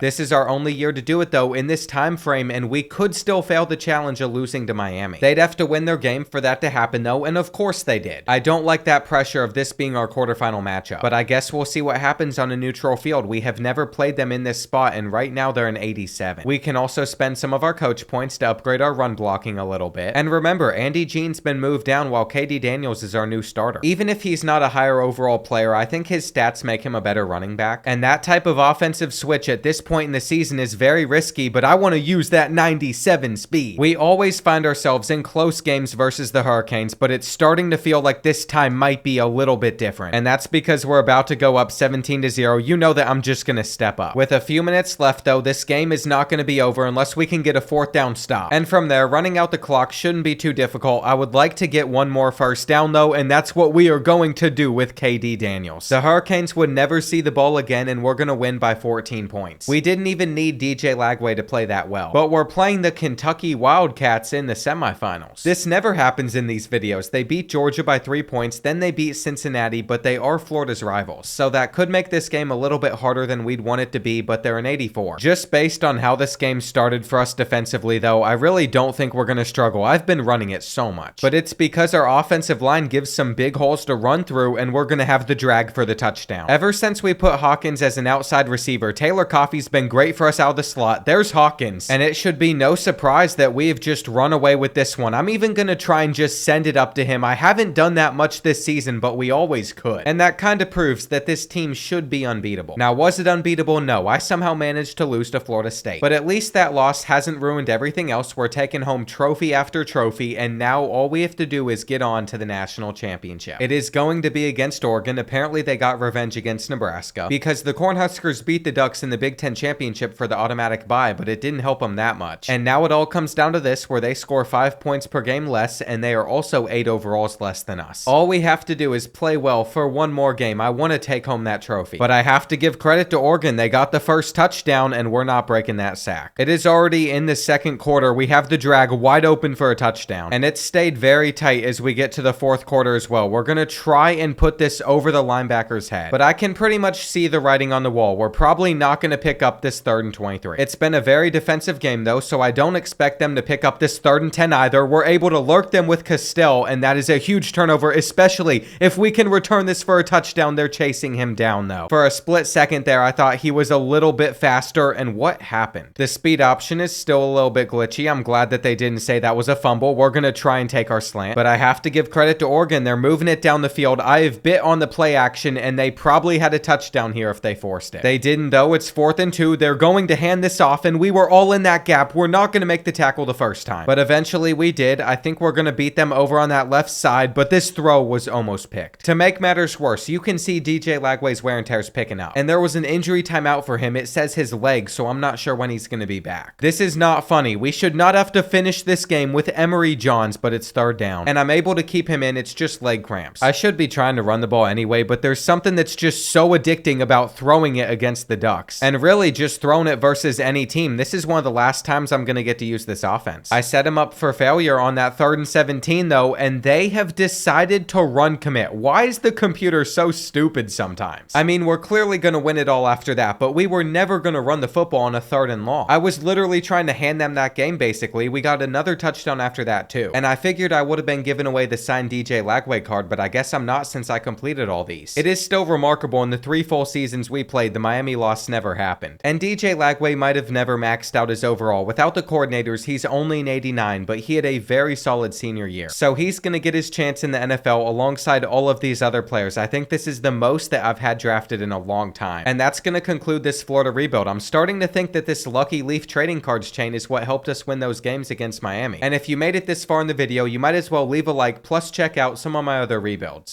This is our only year to do it, though, in this time frame, and we could still fail the challenge of losing to Miami. They'd have to win their game for that to happen, though, and of course they did. I don't like that pressure of this being our quarterfinal matchup, but I guess we'll see what happens on a neutral field. We have never played them in this spot, and right now they're an 87. We can also spend some of our coach points to upgrade our run blocking a little bit. And remember, Andy Jean's been moved down while KD Daniels is our new starter. Even if he's not a higher overall player, I think his stats make him a better running back. And that type of offensive switch at this point in the season is very risky, but I want to use that 97 speed. We always find ourselves in close games versus the Hurricanes, but it's starting to feel like this time might be a little bit different. And that's because we're about to go up 17-0. You know that I'm just going to step up. With a few minutes left, though, this game is not going to be over unless we can get a 4th down stop. And from there, running out the clock shouldn't be too difficult. I would like to get one more 1st down, though, and that's what we are going to do with KD Daniels. The Hurricanes would never see the ball again, and we're going to win by 14 points. We didn't even need DJ Lagway to play that well, but we're playing the Kentucky Wildcats in the semifinals. This never happens in these videos. They beat Georgia by 3 points, then they beat Cincinnati, but they are Florida's rivals, so that could make this game a little bit harder than we'd want it to be, but they're an 84. Just based on how this game started for us defensively, though, I really don't think we're going to struggle. I've been running it so much, but it's because our offensive line gives some big holes to run through, and we're going to have the drag for the touchdown. Ever since we put Hawkins as an outside receiver, Taylor Coffey's been great for us out of the slot. There's Hawkins, and it should be no surprise that we have just run away with this one. I'm even going to try and just send it up to him. I haven't done that much this season, but we always could, and that kind of proves that this team should be unbeatable. Now, was it unbeatable? No, I somehow managed to lose to Florida State, but at least that loss hasn't ruined everything else. We're taking home trophy after trophy, and now all we have to do is get on to the national championship. It is going to be against Oregon. Apparently they got revenge against Nebraska because the Cornhuskers beat the Ducks in the Big Ten championship for the automatic bye, but it didn't help them that much. And now it all comes down to this, where they score 5 points per game less, and they are also 8 overalls less than us. All we have to do is play well for one more game. I want to take home that trophy, but I have to give credit to Oregon. They got the first touchdown, and we're not breaking that sack. It is already in the 2nd quarter. We have the drag wide open for a touchdown, and it stayed very tight as we get to the 4th quarter as well. We're going to try and put this over the linebacker's head, but I can pretty much see the writing on the wall. We're probably not going to pick up this 3rd and 23. It's been a very defensive game, though, so I don't expect them to pick up this 3rd and 10 either. We're able to lurk them with Castell, and that is a huge turnover, especially if we can return this for a touchdown. They're chasing him down, though. For a split second there, I thought he was a little bit faster, and what happened? The speed option is still a little bit glitchy. I'm glad that they didn't say that was a fumble. We're going to try and take our slant, but I have to give credit to Oregon. They're moving it down the field. I have bit on the play action, and they probably had a touchdown here if they forced it. They didn't, though. It's 4th and 2. They're going to hand this off, and we were all in that gap. We're not going to make the tackle the first time, but eventually we did. I think we're going to beat them over on that left side, but this throw was almost picked. To make matters worse, you can see DJ Lagway's wear and tear's picking up, and there was an injury timeout for him. It says his leg, so I'm not sure when he's going to be back. This is not funny. We should not have to finish this game with Emory Johns, but it's third down. And I'm able to keep him in, it's just leg cramps. I should be trying to run the ball anyway, but there's something that's just so addicting about throwing it against the Ducks. And really just throwing it versus any team. This is one of the last times I'm going to get to use this offense. I set him up for failure on that 3rd and 17 though, and they have decided to run commit. Why is the computer so stupid sometimes? I mean, we're clearly going to win it all after that, but we were never going to run the football on a 3rd and long. I was literally trying to hand them that game basically. We got another touchdown after that too. And I figured I would have been giving away the signed DJ Lagway card, but I guess I'm not since I completed all these. It is still remarkable in the 3 full seasons we played, the Miami loss never happened. And DJ Lagway might have never maxed out his overall. Without the coordinators, he's only an 89, but he had a very solid senior year. So he's going to get his chance in the NFL alongside all of these other players. I think this is the most that I've had drafted in a long time. And that's going to conclude this Florida rebuild. I'm starting to think that this Lucky Leaf trading cards chain is what helped us win those games against Miami. And if you made it this far in the video, you might as well leave a like plus check out some of my other rebuilds.